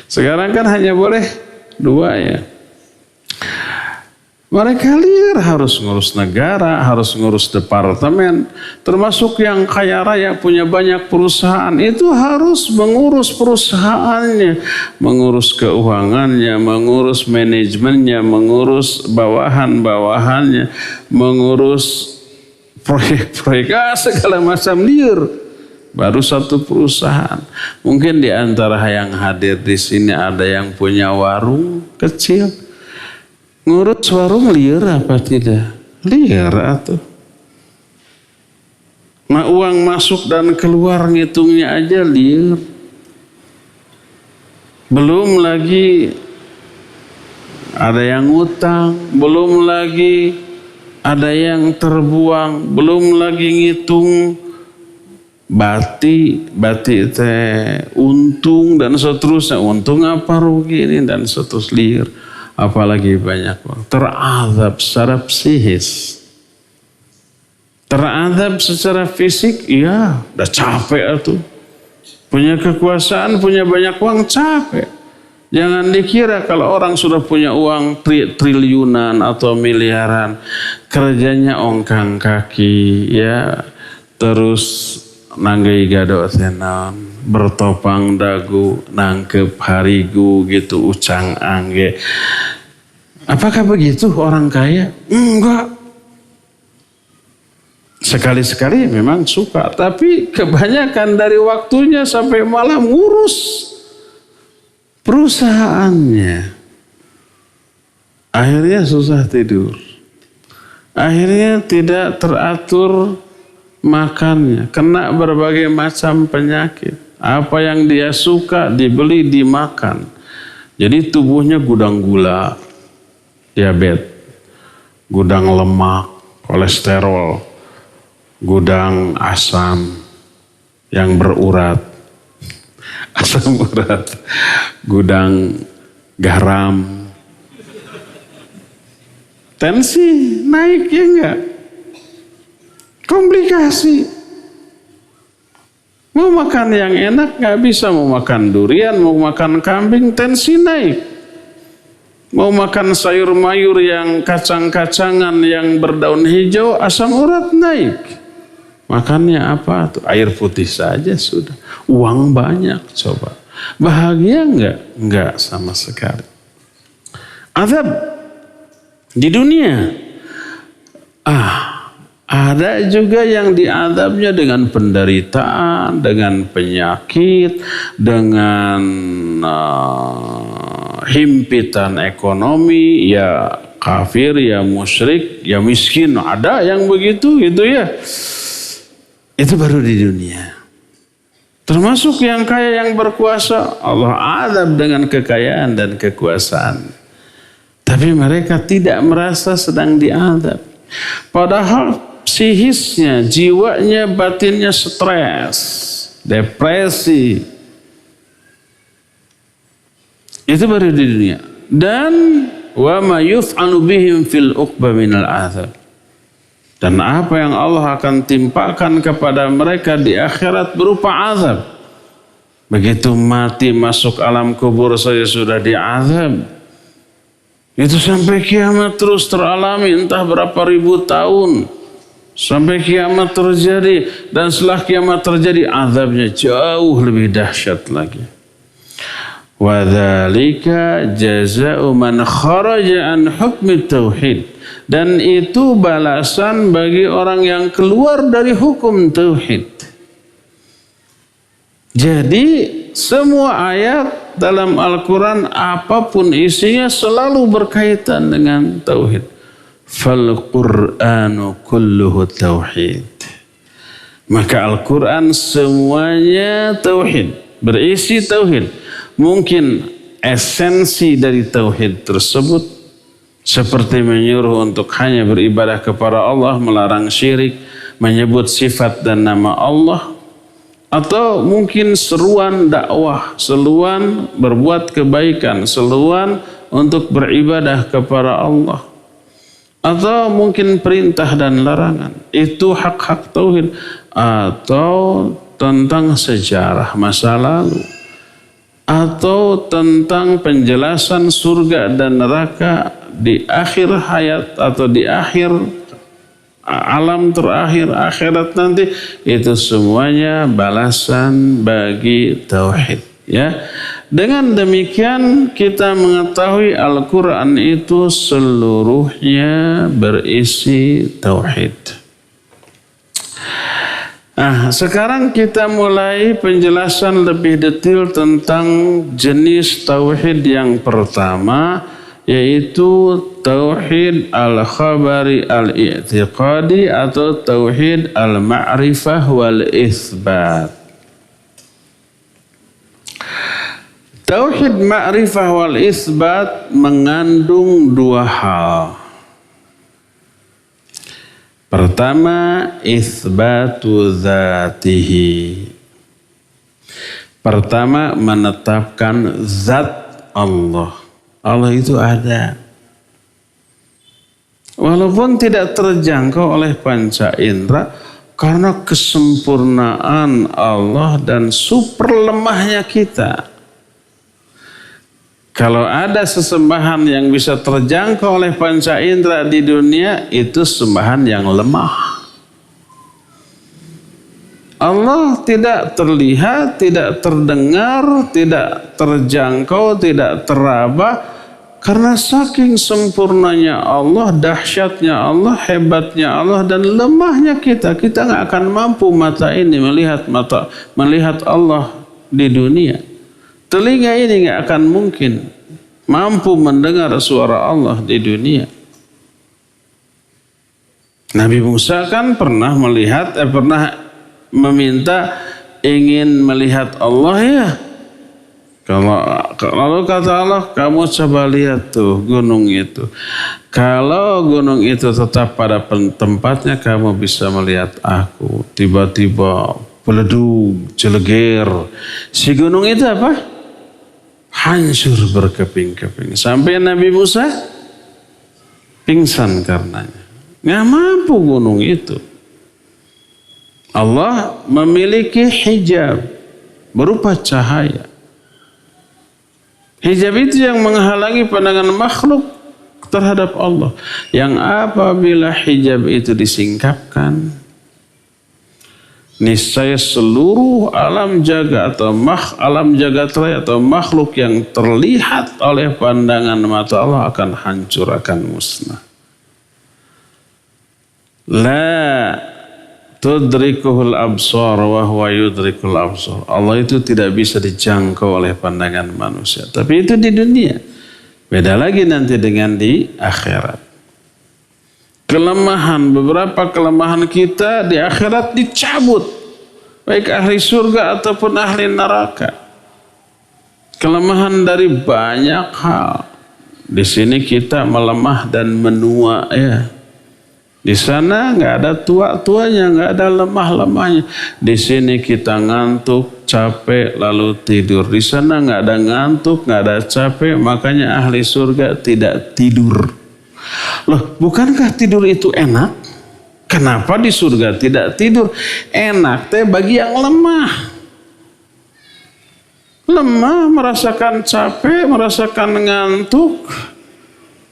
Sekarang kan hanya boleh 2 ya. Mereka liar, harus ngurus negara, harus ngurus departemen. Termasuk yang kaya raya punya banyak perusahaan, itu harus mengurus perusahaannya, mengurus keuangannya, mengurus manajemennya, mengurus bawahan-bawahannya, mengurus proyek-proyek, segala macam liar. Baru 1 perusahaan. Mungkin di antara yang hadir di sini ada yang punya warung kecil. Ngurus warung liar apa tidak? Liar atuh. Nah, uang masuk dan keluar ngitungnya aja liar. Belum lagi ada yang ngutang, belum lagi ada yang terbuang, belum lagi ngitung bati teh untung dan seterusnya, untung apa rugi ini dan seterusnya, liar. Apalagi banyak terazab secara psikis, terazab secara fisik. Iya, udah capek tuh. Punya kekuasaan, punya banyak uang, capek. Jangan dikira kalau orang sudah punya uang triliunan atau miliaran, kerjanya ongkang kaki, ya, terus nanggai gado tenan, bertopang dagu, nangkep harigu gitu, ucang angge. Apakah begitu orang kaya? Enggak. Sekali-sekali memang suka, tapi kebanyakan dari waktunya sampai malam ngurus perusahaannya. Akhirnya susah tidur. Akhirnya tidak teratur makannya, kena berbagai macam penyakit. Apa yang dia suka dibeli, dimakan. Jadi tubuhnya gudang gula, diabetes, gudang lemak, kolesterol, gudang asam yang berurat, asam urat, gudang garam, tensi naik ya enggak? Komplikasi. Mau makan yang enak nggak bisa, mau makan durian, mau makan kambing, tensi naik. Mau makan sayur mayur yang kacang-kacangan yang berdaun hijau, asam urat naik. Makannya apa? Tuh, air putih saja sudah. Uang banyak coba. Bahagia enggak? Enggak sama sekali. Azab di dunia. Ada juga yang diazabnya dengan penderitaan, dengan penyakit, dengan himpitan ekonomi, ya kafir, ya musyrik, ya miskin. Ada yang begitu gitu ya. Itu baru di dunia. Termasuk yang kaya, yang berkuasa, Allah azab dengan kekayaan dan kekuasaan. Tapi mereka tidak merasa sedang diazab. Padahal psikisnya, jiwanya, batinnya stres, depresi. Itu baru di dunia. Dan wa ma yuf'alu bihim fil uqba minal azab. Dan apa yang Allah akan timpakan kepada mereka di akhirat berupa azab. Begitu mati masuk alam kubur saja sudah diazab. Itu sampai kiamat terus teralami, entah berapa ribu tahun. Sampai kiamat terjadi. Dan setelah kiamat terjadi, azabnya jauh lebih dahsyat lagi. Wa dzalika jazaa'u man kharaja an hukmi tauhid. Dan itu balasan bagi orang yang keluar dari hukum tauhid. Jadi semua ayat dalam Al-Quran apapun isinya selalu berkaitan dengan tauhid. Fal Qur'anu kulluhu tauhid. Maka Al-Quran semuanya tauhid, berisi tauhid. Mungkin esensi dari tauhid tersebut seperti menyuruh untuk hanya beribadah kepada Allah, melarang syirik, menyebut sifat dan nama Allah, atau mungkin seruan dakwah, seruan berbuat kebaikan, seruan untuk beribadah kepada Allah, atau mungkin perintah dan larangan. Itu hak-hak tauhid. Atau tentang sejarah masa lalu, atau tentang penjelasan surga dan neraka di akhir hayat atau di akhir alam terakhir akhirat nanti. Itu semuanya balasan bagi tauhid, ya. Dengan demikian kita mengetahui Al-Quran itu seluruhnya berisi tauhid. Sekarang kita mulai penjelasan lebih detail tentang jenis tauhid yang pertama, yaitu tauhid al-khabari al-i'tiqadi atau tauhid al-ma'rifah wal-itsbat. Tauhid ma'rifah wal-itsbat mengandung dua hal. Pertama, itsbatu dzatihi. Pertama, menetapkan zat Allah. Allah itu ada. Walaupun tidak terjangkau oleh panca indera, karena kesempurnaan Allah dan super lemahnya kita. Kalau ada sesembahan yang bisa terjangkau oleh panca indera di dunia, itu sembahan yang lemah. Allah tidak terlihat, tidak terdengar, tidak terjangkau, tidak teraba. Karena saking sempurnanya Allah, dahsyatnya Allah, hebatnya Allah, dan lemahnya kita. Kita nggak akan mampu mata ini melihat Allah di dunia. Telinga ini nggak akan mungkin mampu mendengar suara Allah di dunia. Nabi Musa kan pernah meminta ingin melihat Allah ya. Lalu kata Allah, kamu coba lihat tuh gunung itu. Kalau gunung itu tetap pada tempatnya, kamu bisa melihat aku. Tiba-tiba beleduk, jeleger. Si gunung itu apa? Hancur berkeping-keping. Sampai Nabi Musa pingsan karenanya. Nggak mampu gunung itu. Allah memiliki hijab berupa cahaya. Hijab itu yang menghalangi pandangan makhluk terhadap Allah. Yang apabila hijab itu disingkapkan, niscaya seluruh alam jagat atau alam jagat raya atau makhluk yang terlihat oleh pandangan mata Allah akan hancur, akan musnah. La tudrikuhul absar wa huwa yudrikul absar. Allah itu tidak bisa dijangkau oleh pandangan manusia. Tapi itu di dunia. Beda lagi nanti dengan di akhirat. Beberapa kelemahan kita di akhirat dicabut. Baik ahli surga ataupun ahli neraka. Kelemahan dari banyak hal. Di sini kita melemah dan menua ya. Di sana nggak ada tua-tuanya, nggak ada lemah-lemahnya. Di sini kita ngantuk, capek, lalu tidur. Di sana nggak ada ngantuk, nggak ada capek, makanya ahli surga tidak tidur. Loh, bukankah tidur itu enak? Kenapa di surga tidak tidur? Enak teh bagi yang lemah. Lemah, merasakan capek, merasakan ngantuk.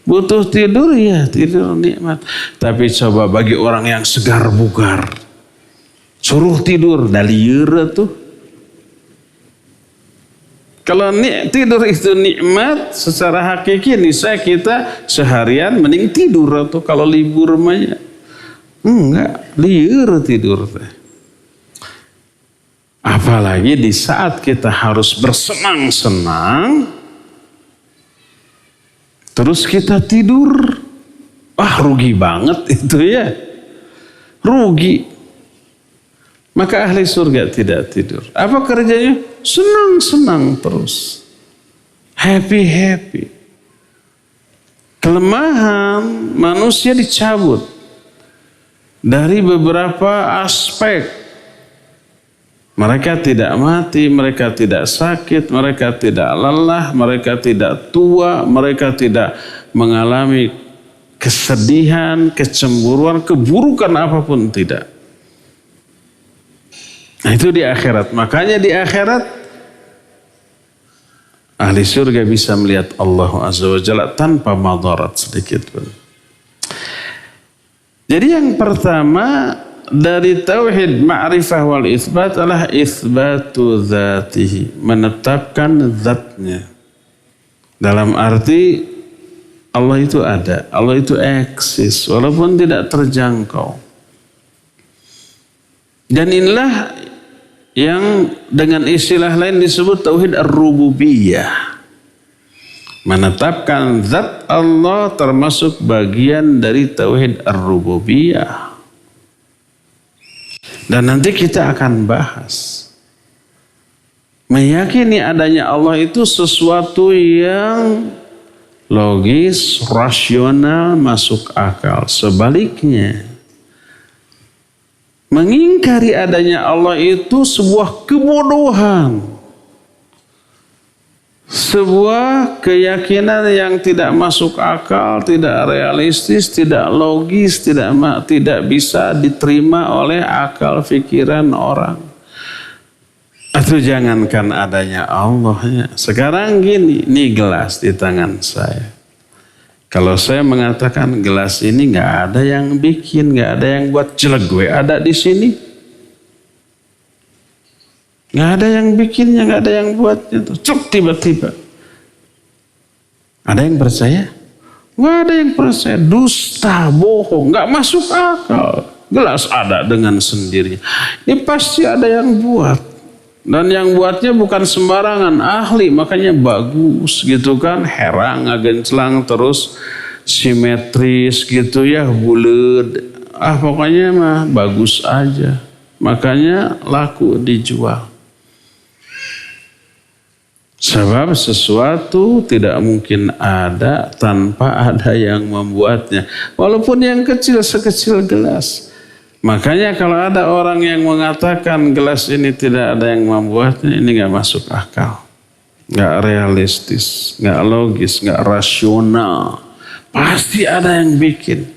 Butuh tidur, ya tidur nikmat. Tapi coba bagi orang yang segar bugar, suruh tidur, dalieur tuh. Kalau tidur itu nikmat secara hakiki, niscaya kita seharian mending tidur atau kalau libur mah enggak, liur tidur teh. Apalagi di saat kita harus bersenang-senang, terus kita tidur, rugi banget itu ya, rugi. Maka ahli surga tidak tidur. Apa kerjanya? Senang-senang terus, happy-happy. Kelemahan manusia dicabut dari beberapa aspek. Mereka tidak mati, mereka tidak sakit, mereka tidak lelah, mereka tidak tua, mereka tidak mengalami kesedihan, kecemburuan, keburukan apapun tidak. Nah itu di akhirat. Makanya di akhirat ahli surga bisa melihat Allah Azza wa Jalla tanpa madarat sedikit pun. Jadi yang pertama dari tauhid ma'rifah wal itsbat adalah itsbatu dzatihi, menetapkan zatnya. Dalam arti Allah itu ada, Allah itu eksis walaupun tidak terjangkau. Dan inilah yang dengan istilah lain disebut tauhid ar-rububiyah. Menetapkan zat Allah termasuk bagian dari tauhid ar-rububiyah. Dan nanti kita akan bahas. Meyakini adanya Allah itu sesuatu yang logis, rasional, masuk akal. Sebaliknya, mengingkari adanya Allah itu sebuah kebodohan. Sebuah keyakinan yang tidak masuk akal, tidak realistis, tidak logis, tidak bisa diterima oleh akal pikiran orang. Atau jangankan adanya Allahnya. Sekarang gini, ini gelas di tangan saya. Kalau saya mengatakan gelas ini nggak ada yang bikin, nggak ada yang buat, jelek gue ada di sini. Nggak ada yang bikinnya, nggak ada yang buatnya. Cuk tiba-tiba. Ada yang percaya? Nggak ada yang percaya. Dusta, bohong, nggak masuk akal. Gelas ada dengan sendirinya. Ini pasti ada yang buat. Dan yang buatnya bukan sembarangan, ahli, makanya bagus gitu kan. Herang, ngagenclang, terus simetris gitu ya, bulet. pokoknya mah bagus aja. Makanya laku dijual. Sebab sesuatu tidak mungkin ada tanpa ada yang membuatnya. Walaupun yang kecil sekecil gelas. Makanya kalau ada orang yang mengatakan gelas ini tidak ada yang membuatnya, ini gak masuk akal. Gak realistis, gak logis, gak rasional. Pasti ada yang bikin.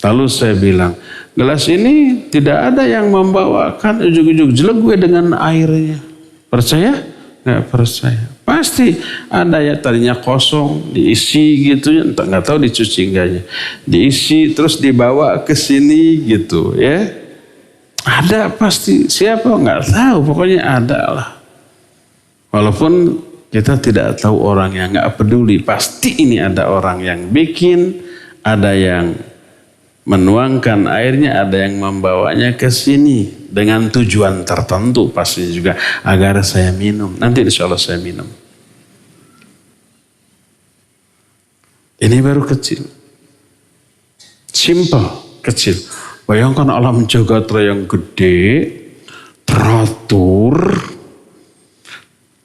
Lalu saya bilang, gelas ini tidak ada yang membawakan, ujug-ujug jelek gue dengan airnya. Percaya? Nggak percaya. Pasti ada ya, tadinya kosong, diisi gitu, nggak tahu dicuci enggaknya. Diisi terus dibawa ke sini gitu ya. Ada pasti, siapa nggak tahu, pokoknya ada lah. Walaupun kita tidak tahu orangnya, nggak peduli, pasti ini ada orang yang bikin, ada yang menuangkan airnya, ada yang membawanya ke sini dengan tujuan tertentu pasti juga agar saya minum. Nanti insya Allah saya minum. Ini baru kecil, simple, kecil. Bayangkan alam jagat yang gede, teratur,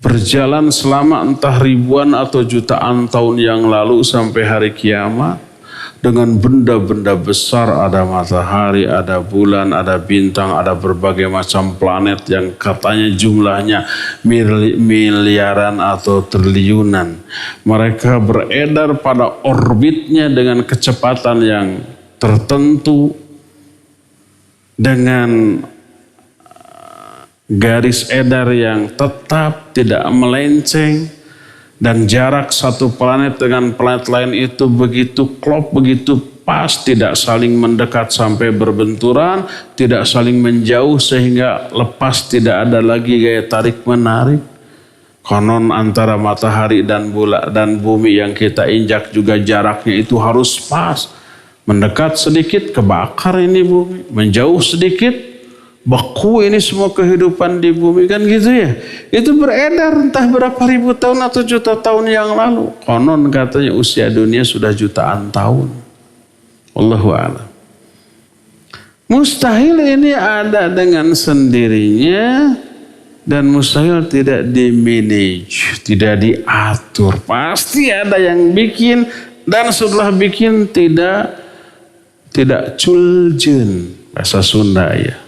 berjalan selama entah ribuan atau jutaan tahun yang lalu sampai hari kiamat. Dengan benda-benda besar, ada matahari, ada bulan, ada bintang, ada berbagai macam planet yang katanya jumlahnya miliaran atau triliunan. Mereka beredar pada orbitnya dengan kecepatan yang tertentu, dengan garis edar yang tetap, tidak melenceng. Dan jarak satu planet dengan planet lain itu begitu klop, begitu pas, tidak saling mendekat sampai berbenturan, tidak saling menjauh sehingga lepas, tidak ada lagi gaya tarik-menarik. Konon antara matahari dan bulan dan bumi yang kita injak juga jaraknya itu harus pas. Mendekat sedikit, kebakar ini bumi. Menjauh sedikit, beku ini semua kehidupan di bumi, kan gitu ya. Itu beredar entah berapa ribu tahun atau juta tahun yang lalu. Konon katanya usia dunia sudah jutaan tahun. Wallahu a'lam. Mustahil ini ada dengan sendirinya dan mustahil tidak di-manage, tidak diatur. Pasti ada yang bikin dan setelah bikin tidak culjen, bahasa Sunda ya.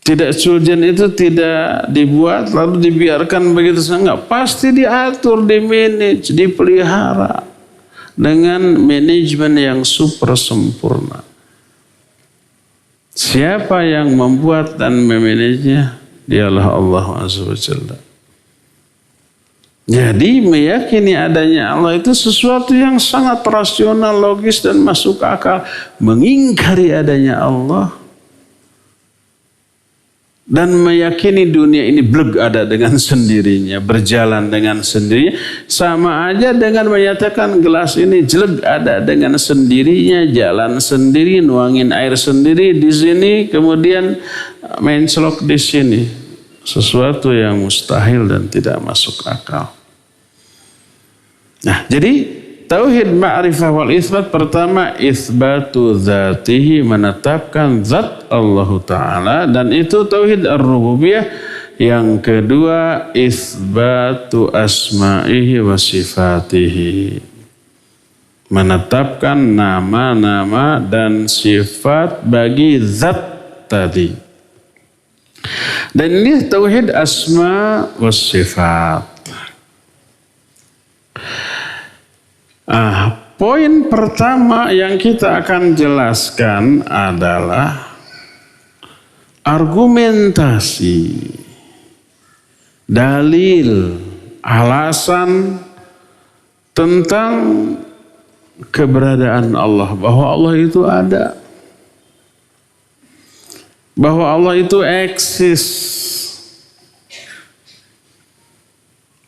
Tidak culjen itu tidak dibuat lalu dibiarkan begitu saja. Enggak, pasti diatur, dimanage, dipelihara dengan manajemen yang super sempurna. Siapa yang membuat dan memanagenya? Dialah Allah Azza wa Jalla. Jadi meyakini adanya Allah itu sesuatu yang sangat rasional, logis dan masuk akal. Mengingkari adanya Allah dan meyakini dunia ini bleg ada dengan sendirinya, berjalan dengan sendirinya, sama aja dengan menyatakan gelas ini jelek ada dengan sendirinya, jalan sendiri, nuangin air sendiri di sini, kemudian mencelok di sini. Sesuatu yang mustahil dan tidak masuk akal. Nah, jadi tauhid ma'rifah wal isbat, pertama isbatu dzatihi, menetapkan zat Allah Ta'ala, dan itu tauhid ar-rububiyah. Yang kedua isbatu asma'ihi wa sifatihi, menetapkan nama-nama dan sifat bagi zat tadi. Dan ini tauhid asma wa sifat. Poin pertama yang kita akan jelaskan adalah argumentasi, dalil, alasan tentang keberadaan Allah, bahwa Allah itu ada, bahwa Allah itu eksis.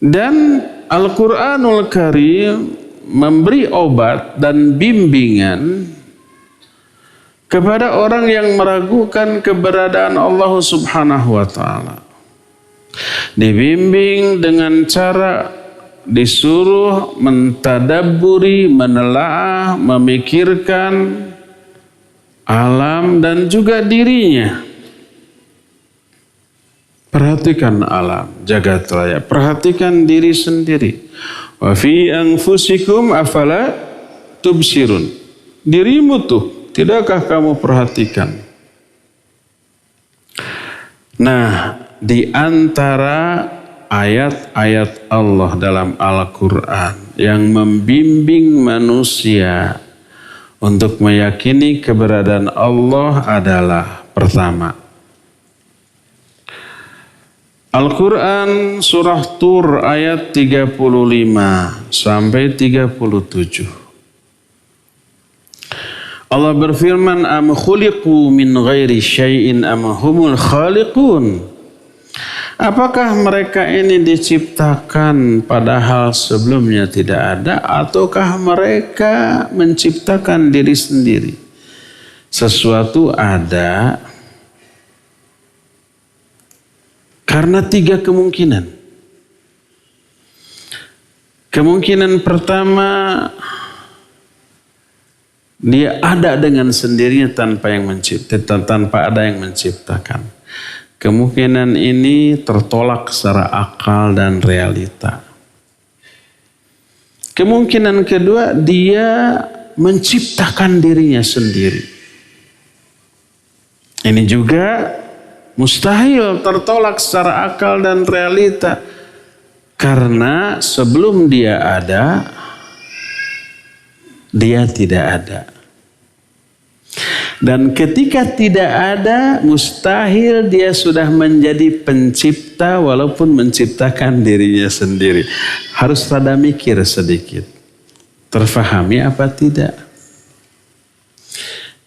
Dan Al-Quranul Karim memberi obat dan bimbingan kepada orang yang meragukan keberadaan Allah Subhanahu wa Ta'ala. Dibimbing dengan cara disuruh mentadabburi, menelaah, memikirkan alam dan juga dirinya. Perhatikan alam, jagat raya. Perhatikan diri sendiri. Wa fi anfusikum afala tubsirun. Dirimu tuh, tidakkah kamu perhatikan? Nah, di antara ayat-ayat Allah dalam Al-Quran yang membimbing manusia untuk meyakini keberadaan Allah adalah pertama, Al-Quran surah Tur ayat 35 sampai 37. Allah berfirman, am khuliqu min ghairi syai'in am humul khaliqun. Apakah mereka ini diciptakan padahal sebelumnya tidak ada, ataukah mereka menciptakan diri sendiri? Sesuatu ada karena 3 kemungkinan. Kemungkinan pertama, dia ada dengan sendirinya tanpa ada yang menciptakan. Kemungkinan ini tertolak secara akal dan realita. Kemungkinan kedua, dia menciptakan dirinya sendiri. Ini juga mustahil, tertolak secara akal dan realita. Karena sebelum dia ada, dia tidak ada. Dan ketika tidak ada, mustahil dia sudah menjadi pencipta walaupun menciptakan dirinya sendiri. Harus rada mikir sedikit. Terfahami apa tidak?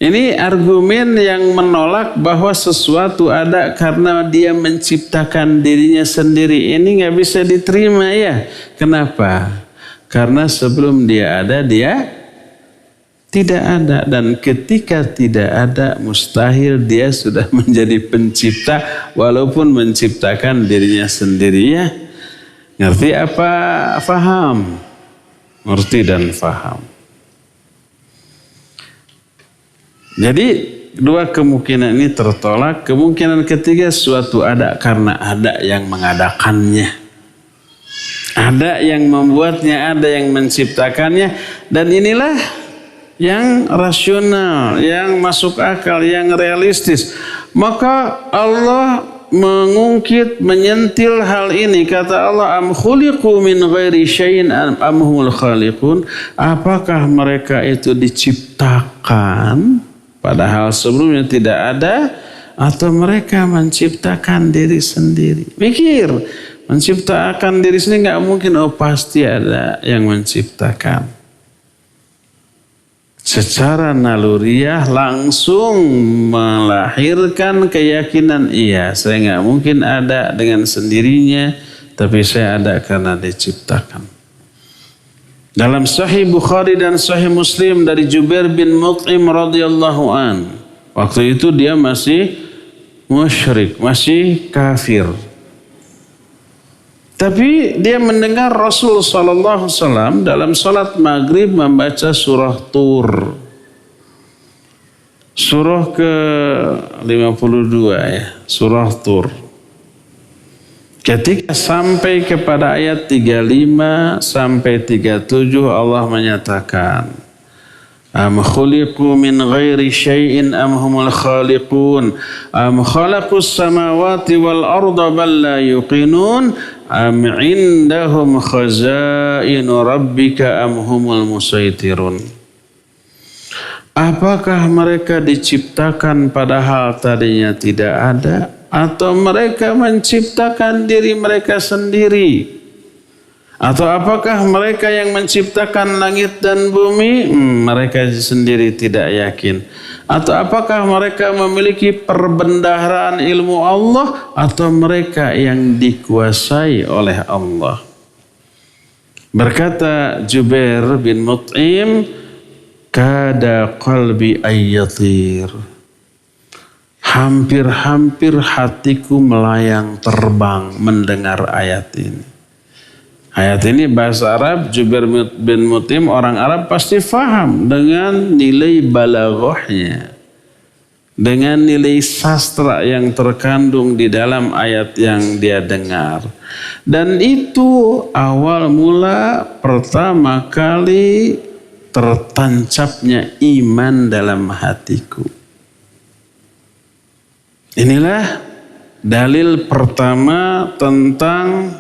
Ini argumen yang menolak bahwa sesuatu ada karena dia menciptakan dirinya sendiri. Ini nggak bisa diterima ya. Kenapa? Karena sebelum dia ada, dia tidak ada. Dan ketika tidak ada, mustahil dia sudah menjadi pencipta walaupun menciptakan dirinya sendiri ya. Ngerti apa? Faham? Ngerti dan faham. Jadi 2 kemungkinan ini tertolak. Kemungkinan ketiga, suatu ada karena ada yang mengadakannya. Ada yang membuatnya, ada yang menciptakannya. Dan inilah yang rasional, yang masuk akal, yang realistis. Maka Allah mengungkit, menyentil hal ini. Kata Allah, am khuliqu min ghairi syai'in am humul khaliqun. Apakah mereka itu diciptakan padahal sebelumnya tidak ada, atau mereka menciptakan diri sendiri? Mikir, menciptakan diri sendiri nggak mungkin. Oh, pasti ada yang menciptakan. Secara naluriah langsung melahirkan keyakinan, iya, saya nggak mungkin ada dengan sendirinya, tapi saya ada karena diciptakan. Dalam Sahih Bukhari dan Sahih Muslim dari Jubair bin Mut'im radhiyallahu an, waktu itu dia masih musyrik, masih kafir. Tapi dia mendengar Rasul sallallahu alaihi wasallam dalam salat maghrib membaca surah Tur. Surah ke-52 ya, surah Tur. Ketika sampai kepada ayat 35 sampai 37, Allah menyatakan, am khuliqu min ghairi syai'in am humul khaliqun am khalaqus samawati wal arda bal la yuqinun am indahum khazainu rabbika am humul musaitirun. Apakah mereka diciptakan padahal tadinya tidak ada, atau mereka menciptakan diri mereka sendiri? Atau apakah mereka yang menciptakan langit dan bumi? Mereka sendiri tidak yakin. Atau apakah mereka memiliki perbendaharaan ilmu Allah, atau mereka yang dikuasai oleh Allah? Berkata Jubair bin Mut'im, kada qalbi ayyatir. Hampir-hampir hatiku melayang terbang mendengar ayat ini. Ayat ini bahasa Arab, Jubair bin Mut'im orang Arab pasti faham dengan nilai balaghahnya. dengan nilai sastra yang terkandung di dalam ayat yang dia dengar. Dan itu awal mula pertama kali tertancapnya iman dalam hatiku. Inilah dalil pertama tentang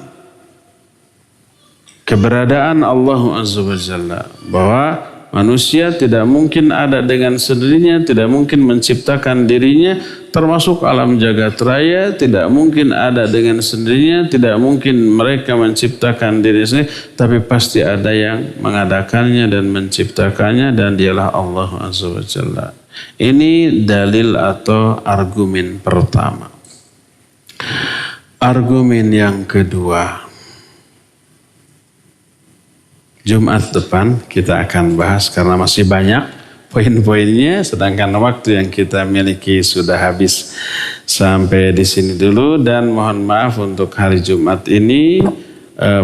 keberadaan Allah Azza wa Jalla, bahwa manusia tidak mungkin ada dengan sendirinya, tidak mungkin menciptakan dirinya, termasuk alam jagat raya, tidak mungkin ada dengan sendirinya, tidak mungkin mereka menciptakan diri sendiri, tapi pasti ada yang mengadakannya dan menciptakannya, dan dialah Allah Azza wa Jalla. Ini dalil atau argumen pertama. Argumen yang kedua, Jumat depan kita akan bahas karena masih banyak poin-poinnya, sedangkan waktu yang kita miliki sudah habis. Sampai di sini dulu, dan mohon maaf untuk hari Jumat ini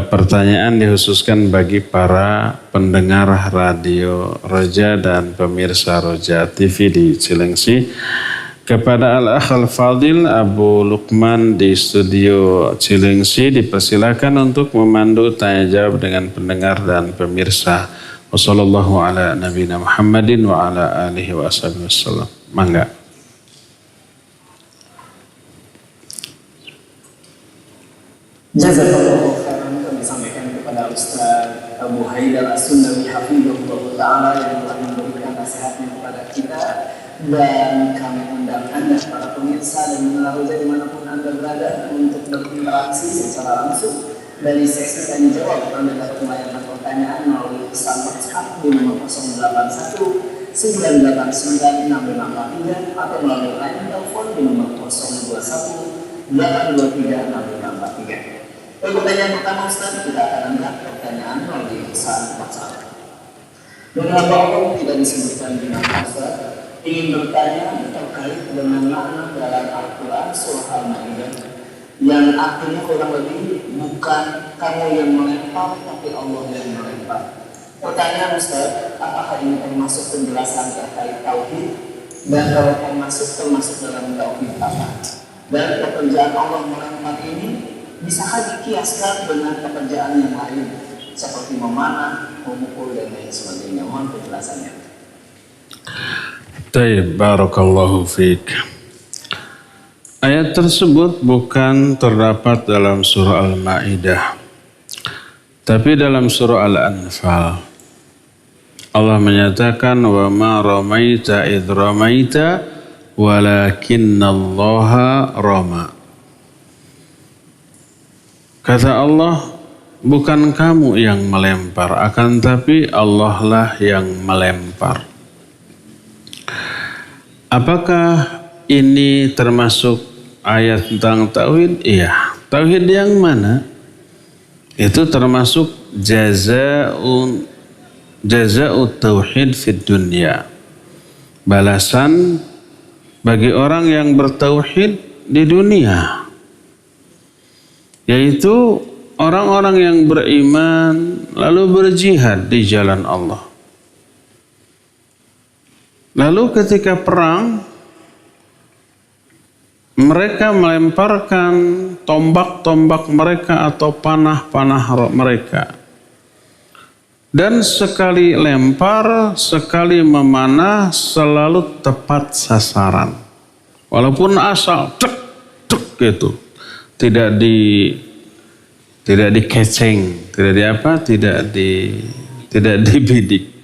pertanyaan dikhususkan bagi para pendengar radio Roja dan pemirsa Roja TV di Cilengsi. Kepada Al-Akh Al-Fadil Abu Luqman di studio Cilengsi dipersilakan untuk memandu tanya jawab dengan pendengar dan pemirsa. Wassallallahu ala nabiyina Muhammadin wa ala alihi wa ashabihi wasallam. Mangga. Jazakallahu khairan, kami sampaikan kepada Ustaz Abu Haidar As-Sunnawi hafizahullah ta'ala yang telah memberikan nasihatnya kepada kita. Dan kami undang Anda para pemirsa dan pendengar Roja dimanapun Anda berada untuk berinteraksi secara langsung dari sesi tanya jawab. Anda dapat melayangkan pertanyaan melalui pesan WhatsApp di nomor 081 989 6543 atau melalui line telepon di nomor 021 823 6543. Pertanyaan pertama Ustaz, kita akan angkat pertanyaan melalui pesan WhatsApp. Beberapa orang tidak disebutkan di nama Ustaz ingin bertanya terkait dengan makna dalam Al-Quran surah Al-Ma'idah yang artinya kurang lebih bukan kamu yang melempar tapi Allah yang melempar. Pertanyaan Ustaz, apakah ini termasuk penjelasan terkait tauhid, dan kalau termasuk dalam tauhid apa? Dan pekerjaan Allah melempar ini bisakah dikiaskan dengan pekerjaan yang lain seperti memanah, memukul dan lain sebagainya? Mohon penjelasannya. Taib, barakallahu fiik. Ayat tersebut bukan terdapat dalam surah Al-Ma'idah, tapi dalam surah Al-Anfal. Allah menyatakan, wa ma ramaita idh ramaita walakinnallaha rama. Kata Allah, bukan kamu yang melempar, akan tapi Allah lah yang melempar. Apakah ini termasuk ayat tentang tauhid? Iya. Tauhid yang mana? Itu termasuk jaza'ut tauhid fid dunya. Balasan bagi orang yang bertauhid di dunia. Yaitu orang-orang yang beriman lalu berjihad di jalan Allah. Lalu ketika perang, mereka melemparkan tombak-tombak mereka atau panah-panah mereka. Dan sekali lempar, sekali memanah, selalu tepat sasaran. Walaupun asal, cek gitu. Tidak dikeceng, tidak dibidik.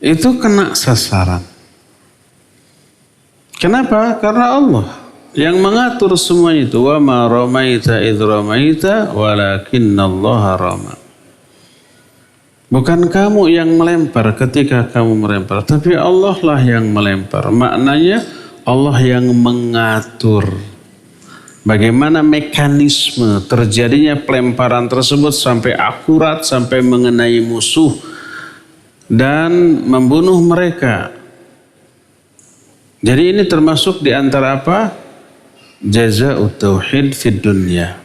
Itu kena sasaran. Kenapa? Karena Allah yang mengatur semua itu. Wa ma ramaita idh ramaita walakinnallaha rama. Bukan kamu yang melempar ketika kamu melempar, tapi Allah lah yang melempar. Maknanya Allah yang mengatur bagaimana mekanisme terjadinya pelemparan tersebut sampai akurat, sampai mengenai musuh dan membunuh mereka. Jadi ini termasuk di antara apa? Jaza'ut tauhid fid dunya.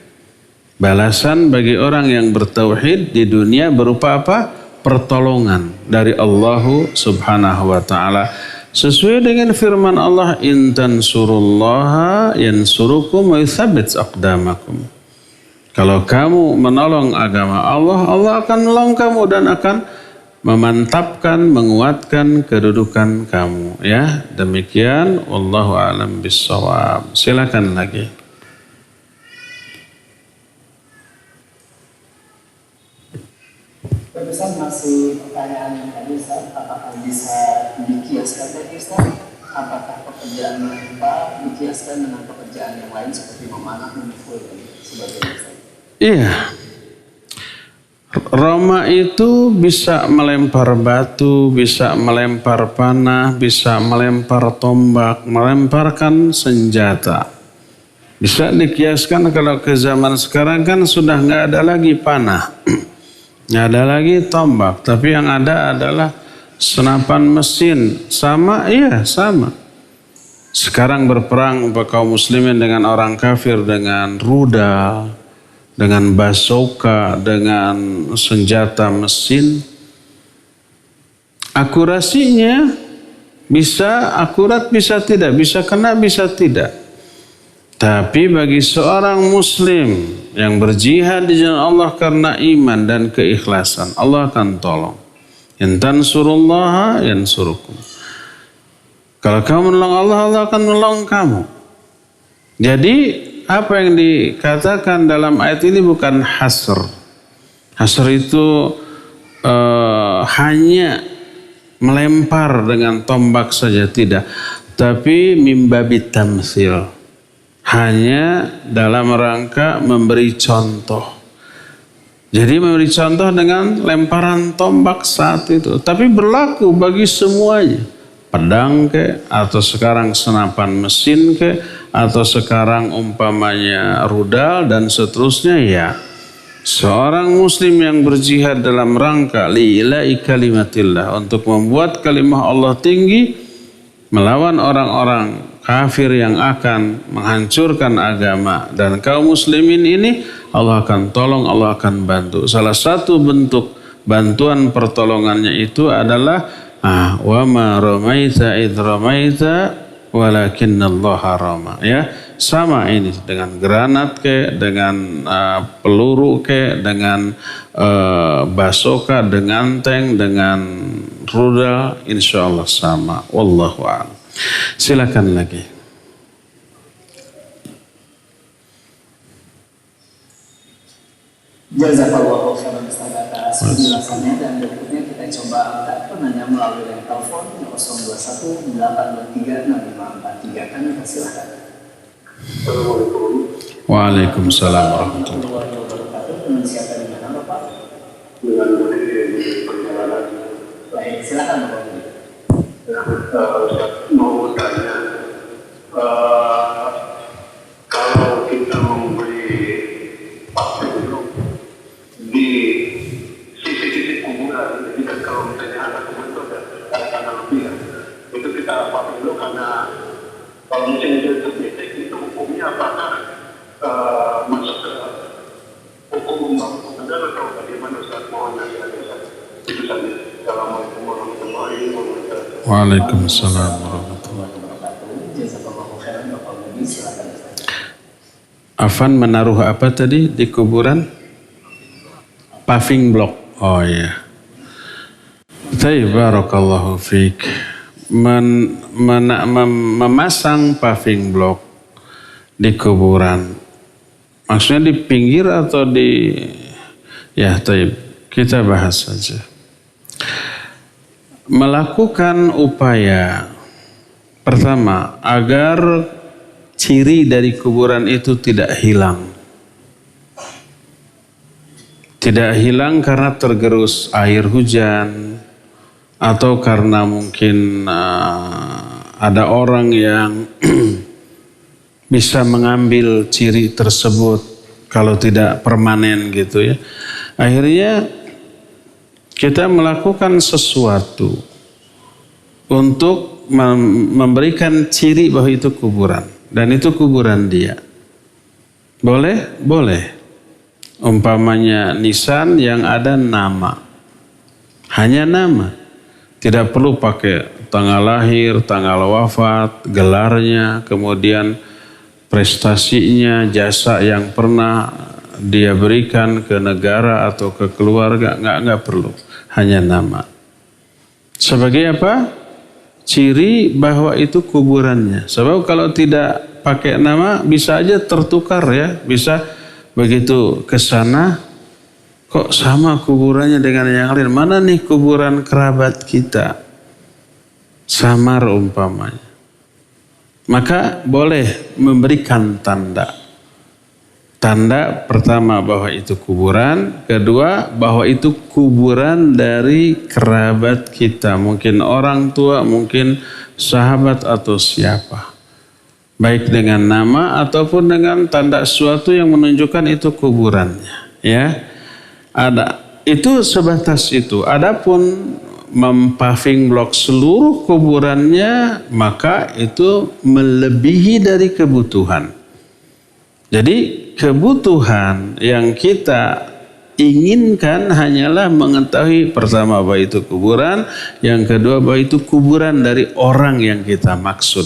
Balasan bagi orang yang bertauhid di dunia berupa apa? Pertolongan dari Allah Subhanahu wa taala. Sesuai dengan firman Allah, in tansurullaha yansurukum wa yuthabbit aqdamakum. Kalau kamu menolong agama Allah, Allah akan menolong kamu dan akan memantapkan, menguatkan kedudukan kamu. Ya, demikian. Wallahu a'lam bissawab. Silakan lagi. Ustaz, masih pertanyaan yang tadi Ustaz, apakah bisa dikiaskan tadi Ustaz? Apakah pekerjaan menimpa dikiaskan dengan pekerjaan yang lain seperti memanah, memikul dan sebagainya Ustaz? Iya. Roma itu bisa melempar batu, bisa melempar panah, bisa melempar tombak, melemparkan senjata. Bisa dikiaskan kalau ke zaman sekarang kan sudah nggak ada lagi panah. Nggak ada lagi tombak, tapi yang ada adalah senapan mesin. Sama, iya sama. Sekarang berperang kaum muslimin dengan orang kafir dengan rudal, dengan bazooka, dengan senjata mesin. Akurasinya bisa akurat, bisa tidak, bisa kena, bisa tidak. Tapi bagi seorang muslim yang berjihad di jalan Allah karena iman dan keikhlasan, Allah akan tolong. In tansurullaha yansurukum. Kalau kamu menolong Allah, Allah akan menolong kamu. Jadi apa yang dikatakan dalam ayat ini bukan hasr. Hasr itu hanya melempar dengan tombak saja, tidak. Tapi mimbabit tamsil. Hanya dalam rangka memberi contoh. Jadi memberi contoh dengan lemparan tombak saat itu. Tapi berlaku bagi semuanya. Pedang ke, atau sekarang senapan mesin ke, atau sekarang umpamanya rudal dan seterusnya ya. Seorang muslim yang berjihad dalam rangka li'ila'i kalimatillah, untuk membuat kalimah Allah tinggi, melawan orang-orang kafir yang akan menghancurkan agama dan kaum muslimin ini, Allah akan tolong, Allah akan bantu. Salah satu bentuk bantuan pertolongannya itu adalah wa ma ramaita idh ramaita walakinnallaha rama. Ya, sama ini dengan granat ke, dengan peluru ke, dengan bazooka, dengan tank, dengan rudal, insyaallah sama. Wallahu a'lam. Silakan lagi. Jazakallahu khairan Ustaz atas penjelasannya, dan berikutnya kita coba angkat penanya melalui telepon 021 823 6543. Kami persilahkan. Assalamualaikum. Waalaikumsalam warahmatullahi wabarakatuh. Dengan siapa di mana Bapak? Dengan Budi di perjalanan. Baik, silakan Bapak. Saya mau tanya, kalau kita membeli vaksin itu di sisi-sisi kuburan, jadi kan kalau misalnya ada kubur itu ada tanda lebih ya, itu kita vaksin dulu, karena kalau misalnya itu terdetek, itu hukumnya apakah masuk ke hukum undang-undang atau bagaimana? Ustaz, mohon nasihat Ustaz. Itu saja. Assalamualaikum warahmatullahi wabarakatuh. Waalaikumsalam warahmatullahi wabarakatuh. Afan menaruh apa tadi di kuburan? Paving block. Oh iya. Barakallahu fiik. Memasang paving block di kuburan. Maksudnya di pinggir atau di... Ya, kita bahas saja. Melakukan upaya pertama agar ciri dari kuburan itu tidak hilang. Tidak hilang karena tergerus air hujan, atau karena mungkin ada orang yang bisa mengambil ciri tersebut kalau tidak permanen gitu ya. Akhirnya kita melakukan sesuatu untuk memberikan ciri bahwa itu kuburan. Dan itu kuburan dia. Boleh? Boleh. Umpamanya nisan yang ada nama. Hanya nama. Tidak perlu pakai tanggal lahir, tanggal wafat, gelarnya, kemudian prestasinya, jasa yang pernah dia berikan ke negara atau ke keluarga, nggak perlu, hanya nama. Sebagai apa? Ciri bahwa itu kuburannya. Sebab kalau tidak pakai nama bisa aja tertukar ya, bisa begitu ke sana kok sama kuburannya dengan yang lain. Mana nih kuburan kerabat kita? Samar umpamanya. Maka boleh memberikan tanda. Tanda pertama bahwa itu kuburan, kedua bahwa itu kuburan dari kerabat kita, mungkin orang tua, mungkin sahabat atau siapa. Baik dengan nama ataupun dengan tanda sesuatu yang menunjukkan itu kuburannya, ya. Ada itu sebatas itu. Adapun mempaving blok seluruh kuburannya, maka itu melebihi dari kebutuhan. Jadi kebutuhan yang kita inginkan hanyalah mengetahui pertama bahwa itu kuburan, yang kedua bahwa itu kuburan dari orang yang kita maksud.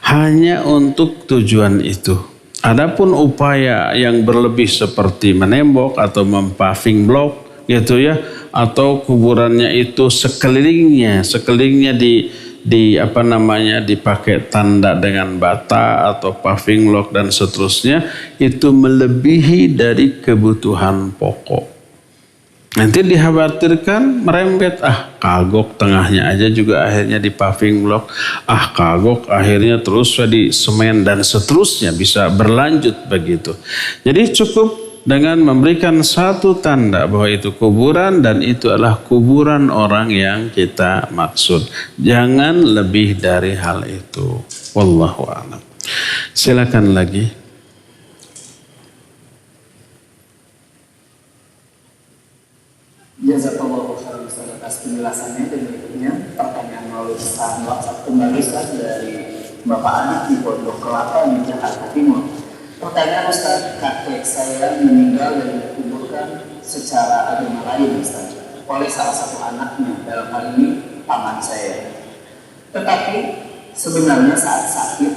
Hanya untuk tujuan itu. Adapun upaya yang berlebih seperti menembok atau mempaving blok gitu ya, atau kuburannya itu sekelilingnya dipakai tanda dengan bata atau paving block dan seterusnya, itu melebihi dari kebutuhan pokok. Nanti dikhawatirkan merembet, kagok tengahnya aja juga akhirnya di paving block, kagok akhirnya terus di semen dan seterusnya, bisa berlanjut begitu. Jadi cukup dengan memberikan satu tanda bahwa itu kuburan dan itu adalah kuburan orang yang kita maksud. Jangan lebih dari hal itu. Wallahu a'lam. Silakan lagi. Jazakallahu khairan Ustaz atas penjelasannya. Dan berikutnya pertanyaan melalui pesan WhatsApp kembali Ustaz dari Bapak Anak di Pondok Kelapa di Jakarta Timur. Pertanyaan Ustaz, kakek saya meninggal dan dikuburkan secara agama lain Ustaz oleh salah satu anaknya, dalam hal ini paman saya. Tetapi sebenarnya saat sakit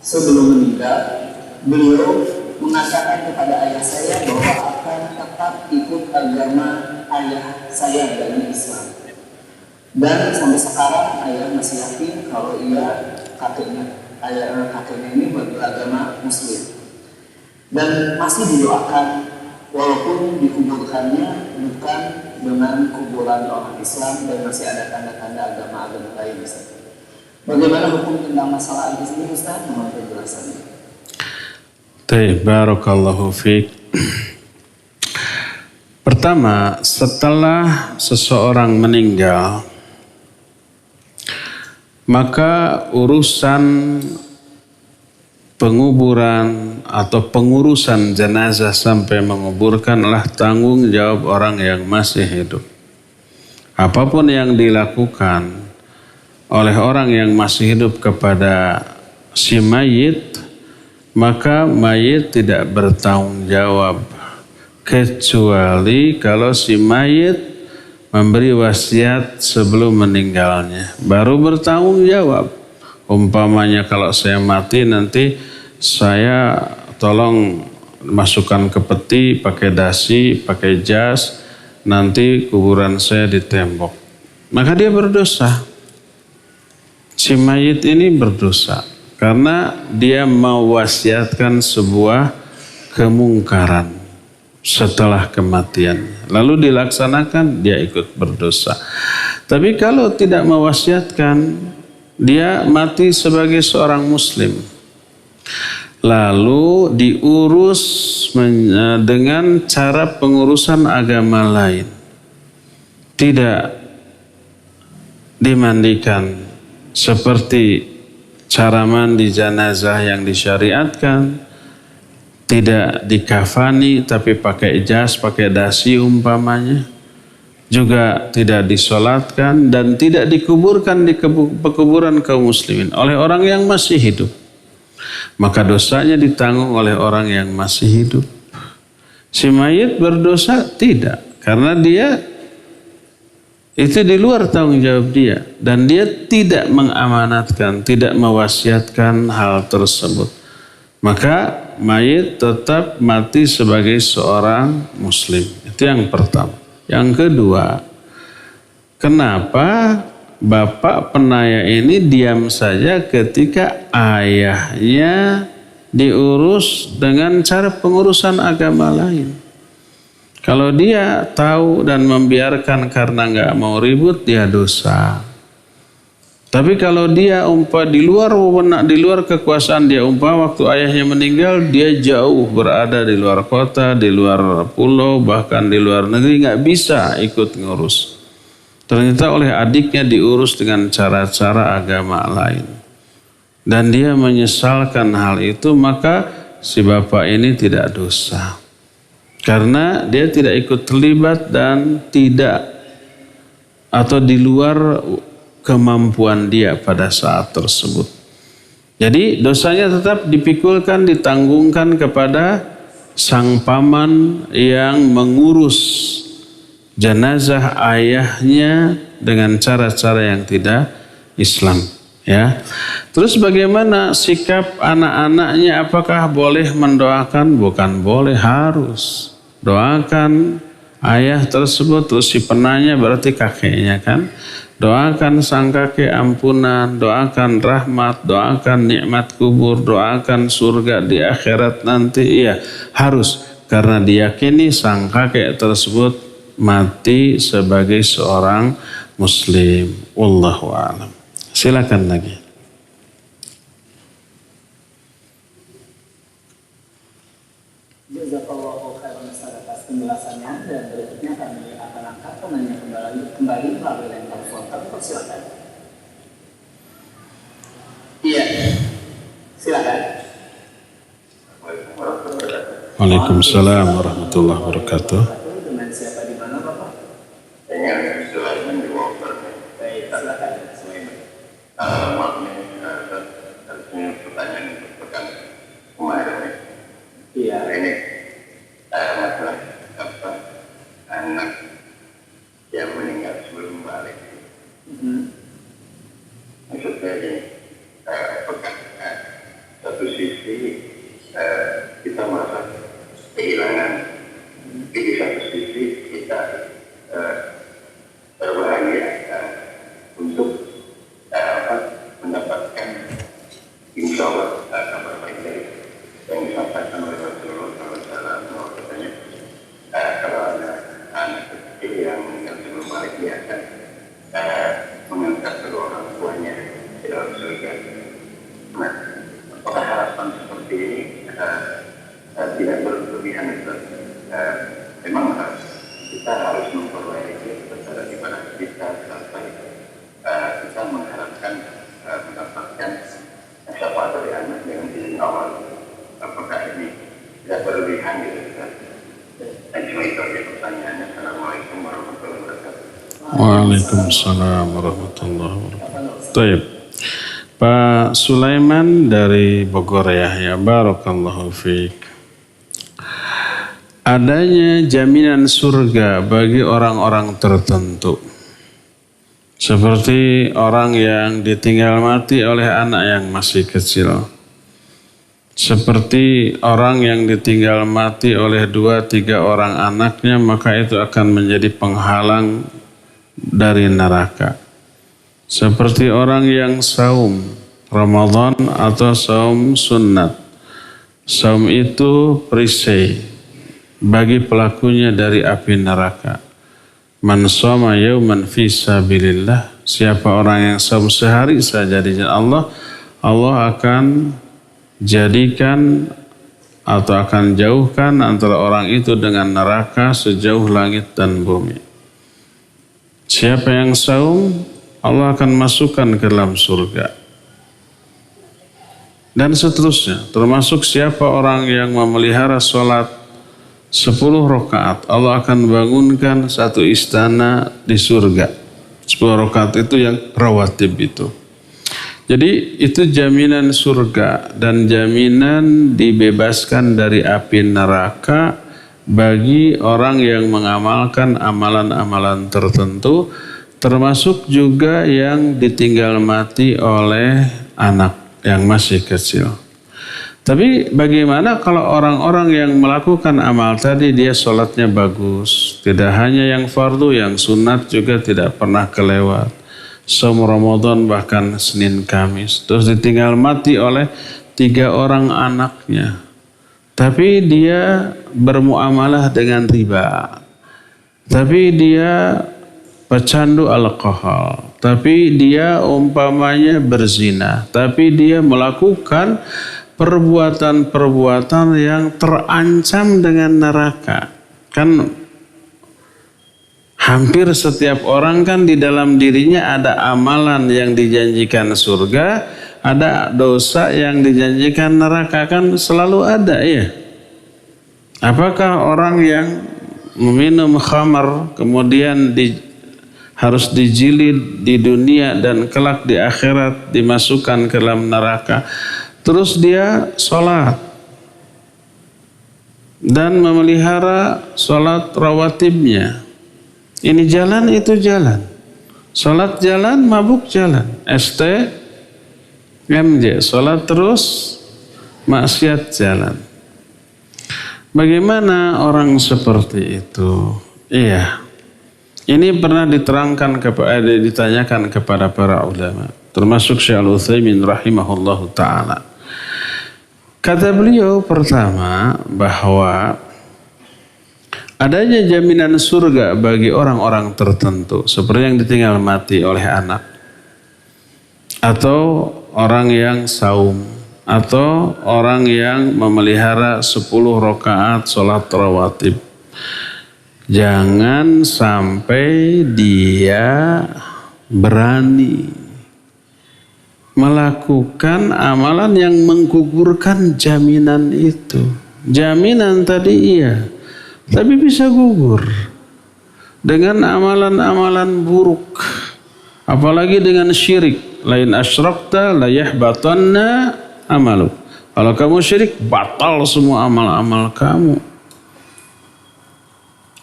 sebelum meninggal, beliau mengatakan kepada ayah saya bahwa akan tetap ikut agama ayah saya dari Islam. Dan sampai sekarang ayah masih yakin kalau kakeknya ini beragama Muslim. Dan masih didoakan walaupun dikuburkannya bukan dengan kuburan orang Islam dan masih ada tanda-tanda agama-agama lain Ustaz. Bagaimana hukum tentang masalah ini Ustaz? Mohon penjelasannya. Barakallahu fiik. Pertama, setelah seseorang meninggal, maka urusan penguburan atau pengurusan jenazah sampai menguburkan adalah tanggung jawab orang yang masih hidup. Apapun yang dilakukan oleh orang yang masih hidup kepada si mayit, maka mayit tidak bertanggung jawab, kecuali kalau si mayit memberi wasiat sebelum meninggalnya, baru bertanggung jawab. Umpamanya kalau saya mati nanti saya tolong masukkan ke peti, pakai dasi, pakai jas, nanti kuburan saya ditembok. Maka dia berdosa. Si mayit ini berdosa karena dia mewasiatkan sebuah kemungkaran setelah kematian. Lalu dilaksanakan, dia ikut berdosa. Tapi kalau tidak mewasiatkan, dia mati sebagai seorang muslim, lalu diurus dengan cara pengurusan agama lain, tidak dimandikan seperti cara mandi jenazah yang disyariatkan, tidak dikafani tapi pakai jas, pakai dasi umpamanya, juga tidak disolatkan dan tidak dikuburkan di pekuburan kaum muslimin oleh orang yang masih hidup, maka dosanya ditanggung oleh orang yang masih hidup. Si mayit berdosa tidak, karena dia itu di luar tanggung jawab dia. Dan dia tidak mengamanatkan, tidak mewasiatkan hal tersebut. Maka mayit tetap mati sebagai seorang muslim. Itu yang pertama. Yang kedua, kenapa bapak penaya ini diam saja ketika ayahnya diurus dengan cara pengurusan agama lain? Kalau dia tahu dan membiarkan karena nggak mau ribut, dia dosa. Tapi kalau dia di luar kekuasaan dia, waktu ayahnya meninggal, dia jauh berada di luar kota, di luar pulau, bahkan di luar negeri, nggak bisa ikut ngurus. Ternyata oleh adiknya diurus dengan cara-cara agama lain. Dan dia menyesalkan hal itu, maka si bapak ini tidak dosa. Karena dia tidak ikut terlibat dan tidak atau di luar kemampuan dia pada saat tersebut. Jadi dosanya tetap dipikulkan, ditanggungkan kepada sang paman yang mengurus jenazah ayahnya dengan cara-cara yang tidak Islam. Ya, terus bagaimana sikap anak-anaknya? Apakah boleh mendoakan? Bukan boleh, harus doakan ayah tersebut. Terus si penanya berarti kakeknya kan, doakan sang kakek ampunan, doakan rahmat, doakan nikmat kubur, doakan surga di akhirat nanti. Iya, harus, karena diyakini sang kakek tersebut mati sebagai seorang muslim. Wallahu a'lam. Silakan lagi. Jazakallahu khairan atas penjelasannya, dan berikutnya kami akan angkat penanya kembali melalui line telepon. Kami persilakan. Iya, silakan. Waalaikumsalam warahmatullahi wabarakatuh. Dengan siapa di mana, Bapak? Dengan Sulaiman di Walter. Baik, silakan Sulaiman. Harusnya pertanyaan pekan kemarin. Iya. Ini masalah anak yang meninggal sebelum balik. Maksudnya ini, apakah satu sisi kita merasa kehilangan, di satu sisi kita berbahagia untuk mendapatkan insya Allah kabar baik dari yang disampaikan oleh Rasulullah SAW. Katanya kalau ada anak kecil yang meninggal sebelum balik, dia akan mengangkat kedua orang tuanya di dalam surga. Nah, apakah harapan seperti ini tidak berlebihan? Memang kita harus memperbaiki cara di mana kita sampai kita mengharapkan mendapatkan syafaat dari anak dengan izin Allah. Apakah ini tidak berlebihan gitu? Dan cuma itu aja pertanyaannya. Assalamualaikum warahmatullahi wabarakatuh. Waalaikumsalam warahmatullahi wabarakatuh. Baik. Pak Sulaiman dari Bogor ya, barakallahu fiik. Adanya jaminan surga bagi orang-orang tertentu. Seperti orang yang ditinggal mati oleh anak yang masih kecil. Seperti orang yang ditinggal mati oleh 2-3 orang anaknya, maka itu akan menjadi penghalang dari neraka. Seperti orang yang saum Ramadan atau saum sunnat. Saum itu perisai bagi pelakunya dari api neraka. Man shoma yauman fi sabilillah, siapa orang yang saum sehari saja di jalan Allah, Allah akan jadikan atau akan jauhkan antara orang itu dengan neraka sejauh langit dan bumi. Siapa yang saum, Allah akan masukkan ke dalam surga. Dan seterusnya, termasuk siapa orang yang memelihara sholat 10 rakaat, Allah akan bangunkan satu istana di surga. 10 rakaat itu yang rawatib itu. Jadi itu jaminan surga dan jaminan dibebaskan dari api neraka bagi orang yang mengamalkan amalan-amalan tertentu termasuk juga yang ditinggal mati oleh anak yang masih kecil. Tapi bagaimana kalau orang-orang yang melakukan amal tadi dia sholatnya bagus, tidak hanya yang fardu, yang sunat juga tidak pernah kelewat, saum Ramadan bahkan Senin Kamis, terus ditinggal mati oleh 3 orang anaknya, tapi dia bermuamalah dengan riba, tapi dia pecandu alkohol, tapi dia umpamanya berzina, tapi dia melakukan perbuatan-perbuatan yang terancam dengan neraka. Kan hampir setiap orang kan di dalam dirinya ada amalan yang dijanjikan surga, ada dosa yang dijanjikan neraka, kan selalu ada ya. Apakah orang yang meminum khamar kemudian harus dijilid di dunia dan kelak di akhirat dimasukkan ke dalam neraka? Terus dia sholat dan memelihara sholat rawatibnya. Ini jalan, itu jalan. Sholat jalan, mabuk jalan. STMJ, sholat terus, maksiat jalan. Bagaimana orang seperti itu? Iya, ini pernah ditanyakan kepada para ulama, termasuk Syekh Al-Utsaimin rahimahullahu ta'ala. Kata beliau pertama bahwa adanya jaminan surga bagi orang-orang tertentu seperti yang ditinggal mati oleh anak, atau orang yang saum, atau orang yang memelihara 10 rakaat sholat rawatib. Jangan sampai dia berani melakukan amalan yang menggugurkan jaminan itu. Jaminan tadi iya, tapi bisa gugur dengan amalan-amalan buruk, apalagi dengan syirik. Lain asyrakta la yahbatanna amaluk. Kalau kamu syirik, batal semua amal-amal kamu.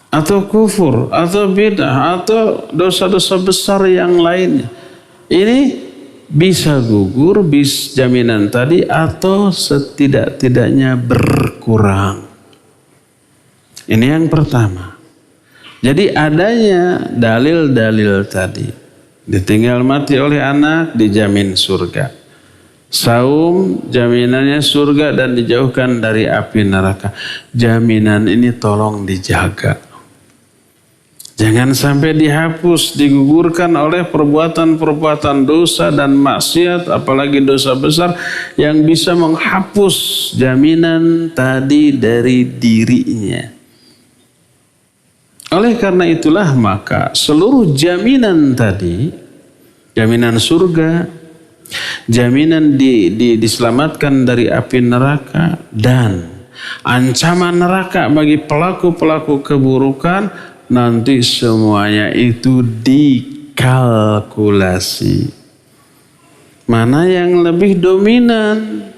Atau kufur, atau bid'ah, atau dosa-dosa besar yang lainnya. Ini bisa gugur jaminan tadi, atau setidak-tidaknya berkurang. Ini yang pertama. Jadi adanya dalil-dalil tadi, ditinggal mati oleh anak dijamin surga, saum jaminannya surga dan dijauhkan dari api neraka. Jaminan ini tolong dijaga. Jangan sampai dihapus, digugurkan oleh perbuatan-perbuatan dosa dan maksiat, apalagi dosa besar yang bisa menghapus jaminan tadi dari dirinya. Oleh karena itulah maka seluruh jaminan tadi, jaminan surga, jaminan diselamatkan dari api neraka, dan ancaman neraka bagi pelaku-pelaku keburukan, nanti semuanya itu dikalkulasi. Mana yang lebih dominan?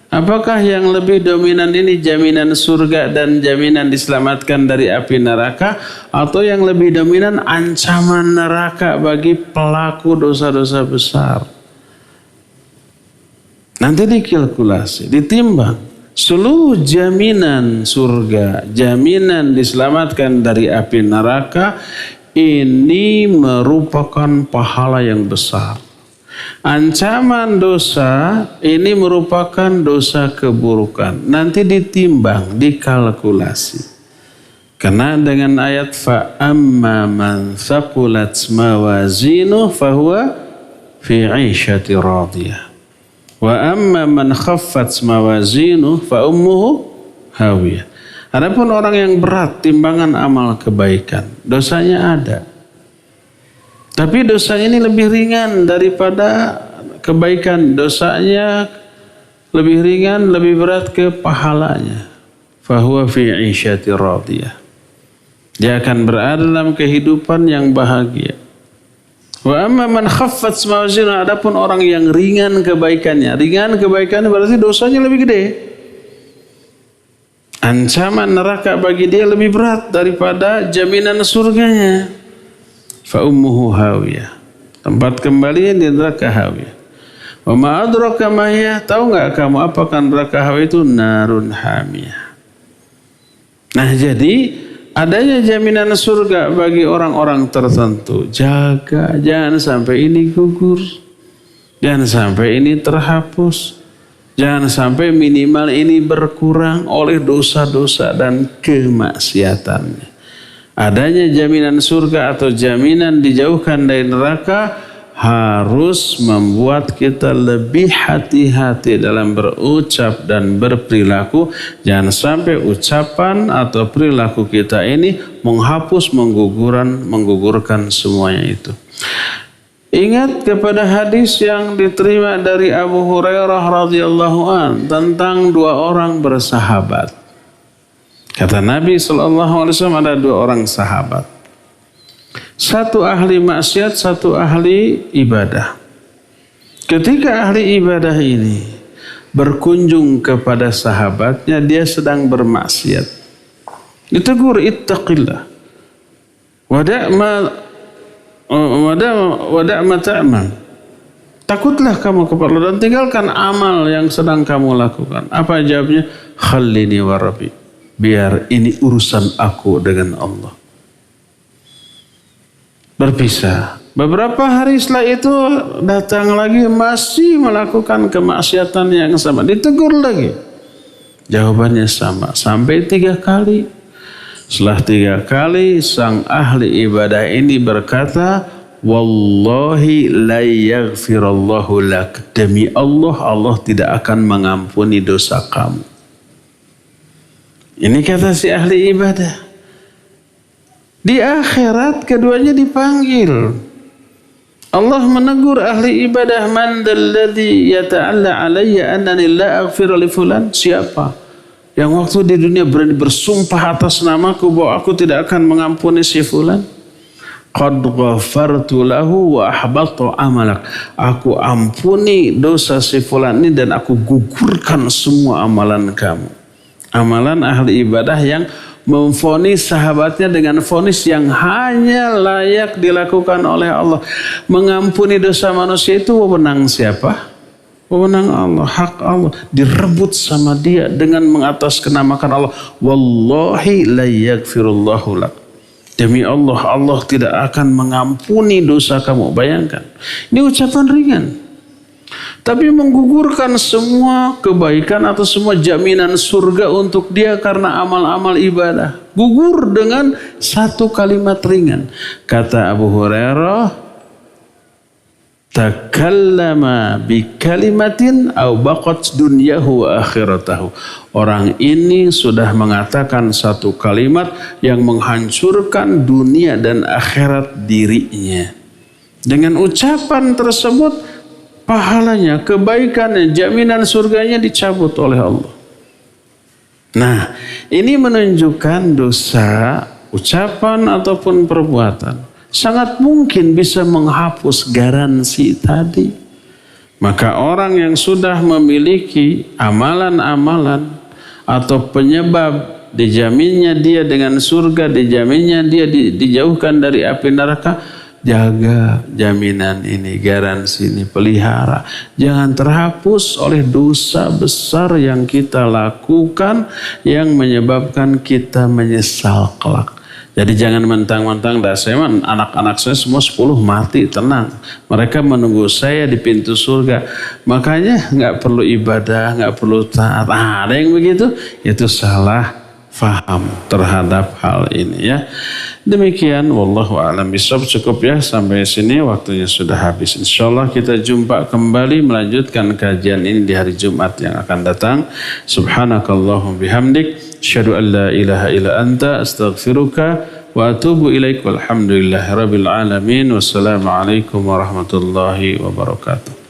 Apakah yang lebih dominan ini jaminan surga dan jaminan diselamatkan dari api neraka, atau yang lebih dominan ancaman neraka bagi pelaku dosa-dosa besar? Nanti dikalkulasi, ditimbang. Seluruh jaminan surga, jaminan diselamatkan dari api neraka, ini merupakan pahala yang besar. Ancaman dosa ini merupakan dosa keburukan. Nanti ditimbang, dikalkulasi. Karena dengan ayat fa amma man thaqulat mawazinuhu fahuwa fi 'ishati radiyah. Wa amma man khaffat mawazinuhu fa ummuhu hawiyah. Adapun orang yang berat timbangan amal kebaikan, dosanya ada, tapi dosa ini lebih ringan daripada kebaikan. Dosanya lebih ringan, lebih berat ke pahalanya. Fahuwa fi 'ishati radiyah. Dia akan berada dalam kehidupan yang bahagia. Wa amma man khaffat mawazinuhu, adapun orang yang ringan kebaikannya berarti dosanya lebih gede. Ancaman neraka bagi dia lebih berat daripada jaminan surganya. fa ummuhu hawiyah. Tempat kembalinya di neraka hawiyah. Wa ma adraka ma hiya, tahu enggak kamu apakah neraka hawiyah itu? Narun hamiyah. Nah, jadi adanya jaminan surga bagi orang-orang tertentu. Jaga, jangan sampai ini gugur. Jangan sampai ini terhapus. Jangan sampai minimal ini berkurang oleh dosa-dosa dan kemaksiatannya. Adanya jaminan surga atau jaminan dijauhkan dari neraka harus membuat kita lebih hati-hati dalam berucap dan berperilaku. Jangan sampai ucapan atau perilaku kita ini menghapus, menggugurkan semuanya itu. Ingat kepada hadis yang diterima dari Abu Hurairah radhiyallahu an tentang dua orang bersahabat. Kata Nabi SAW, ada dua orang sahabat. Satu ahli maksiat, satu ahli ibadah. Ketika ahli ibadah ini berkunjung kepada sahabatnya, dia sedang bermaksiat. Ditegur, ittaqillah. Wada' ma ta'mal. Takutlah kamu kepada Allah dan tinggalkan amal yang sedang kamu lakukan. Apa jawabnya? Khallini wa rabbi. Biar ini urusan aku dengan Allah. Berpisah. Beberapa hari setelah itu datang lagi, masih melakukan kemaksiatan yang sama. Ditegur lagi. Jawabannya sama. Sampai 3 kali. Setelah 3 kali, sang ahli ibadah ini berkata, Wallahi la yaghfirallahu lak. Demi Allah, Allah tidak akan mengampuni dosa kamu. Ini kata si ahli ibadah. Di akhirat keduanya dipanggil. Allah menegur ahli ibadah, man dalladhi yata'alla alayya annani la aghfir li fulan. Siapa yang waktu di dunia berani bersumpah atas namaku bahwa aku tidak akan mengampuni si fulan? Qad ghafartu lahu wa ahbatu amalak. Aku ampuni dosa si fulan ini dan aku gugurkan semua amalan kamu. Amalan ahli ibadah yang memvonis sahabatnya dengan vonis yang hanya layak dilakukan oleh Allah. Mengampuni dosa manusia itu wewenang siapa? Wewenang Allah, hak Allah. Direbut sama dia dengan mengatasnamakan Allah. Wallahi la yaghfirullahu lak. Demi Allah, Allah tidak akan mengampuni dosa kamu. Bayangkan. Ini ucapan ringan. Tapi menggugurkan semua kebaikan atau semua jaminan surga untuk dia karena amal-amal ibadah. Gugur dengan satu kalimat ringan. Kata Abu Hurairah, takallama bi kalimatin au baqat dunyahu wa akhiratahu. Orang ini sudah mengatakan satu kalimat yang menghancurkan dunia dan akhirat dirinya. Dengan ucapan tersebut, pahalanya, kebaikannya, jaminan surganya dicabut oleh Allah. Nah, ini menunjukkan dosa, ucapan ataupun perbuatan sangat mungkin bisa menghapus garansi tadi. Maka orang yang sudah memiliki amalan-amalan atau penyebab dijaminnya dia dengan surga, dijaminnya dia dijauhkan dari api neraka, jaga jaminan ini, garansi ini, pelihara. Jangan terhapus oleh dosa besar yang kita lakukan yang menyebabkan kita menyesal kelak. Jadi jangan mentang-mentang anak-anak saya semua 10 mati, tenang. Mereka menunggu saya di pintu surga. Makanya nggak perlu ibadah, nggak perlu taat. Ada yang begitu, itu salah faham terhadap hal ini ya. Demikian wallahu a'lam bishawab. Cukup ya sampai sini, waktunya sudah habis. Insyaallah kita jumpa kembali melanjutkan kajian ini di hari Jumat yang akan datang. Subhanakallahumma bihamdik asyhadu an la ilaha illa anta astaghfiruka wa atubu ilaik. Walhamdulillahirabbil alamin. Wassalamualaikum warahmatullahi wabarakatuh.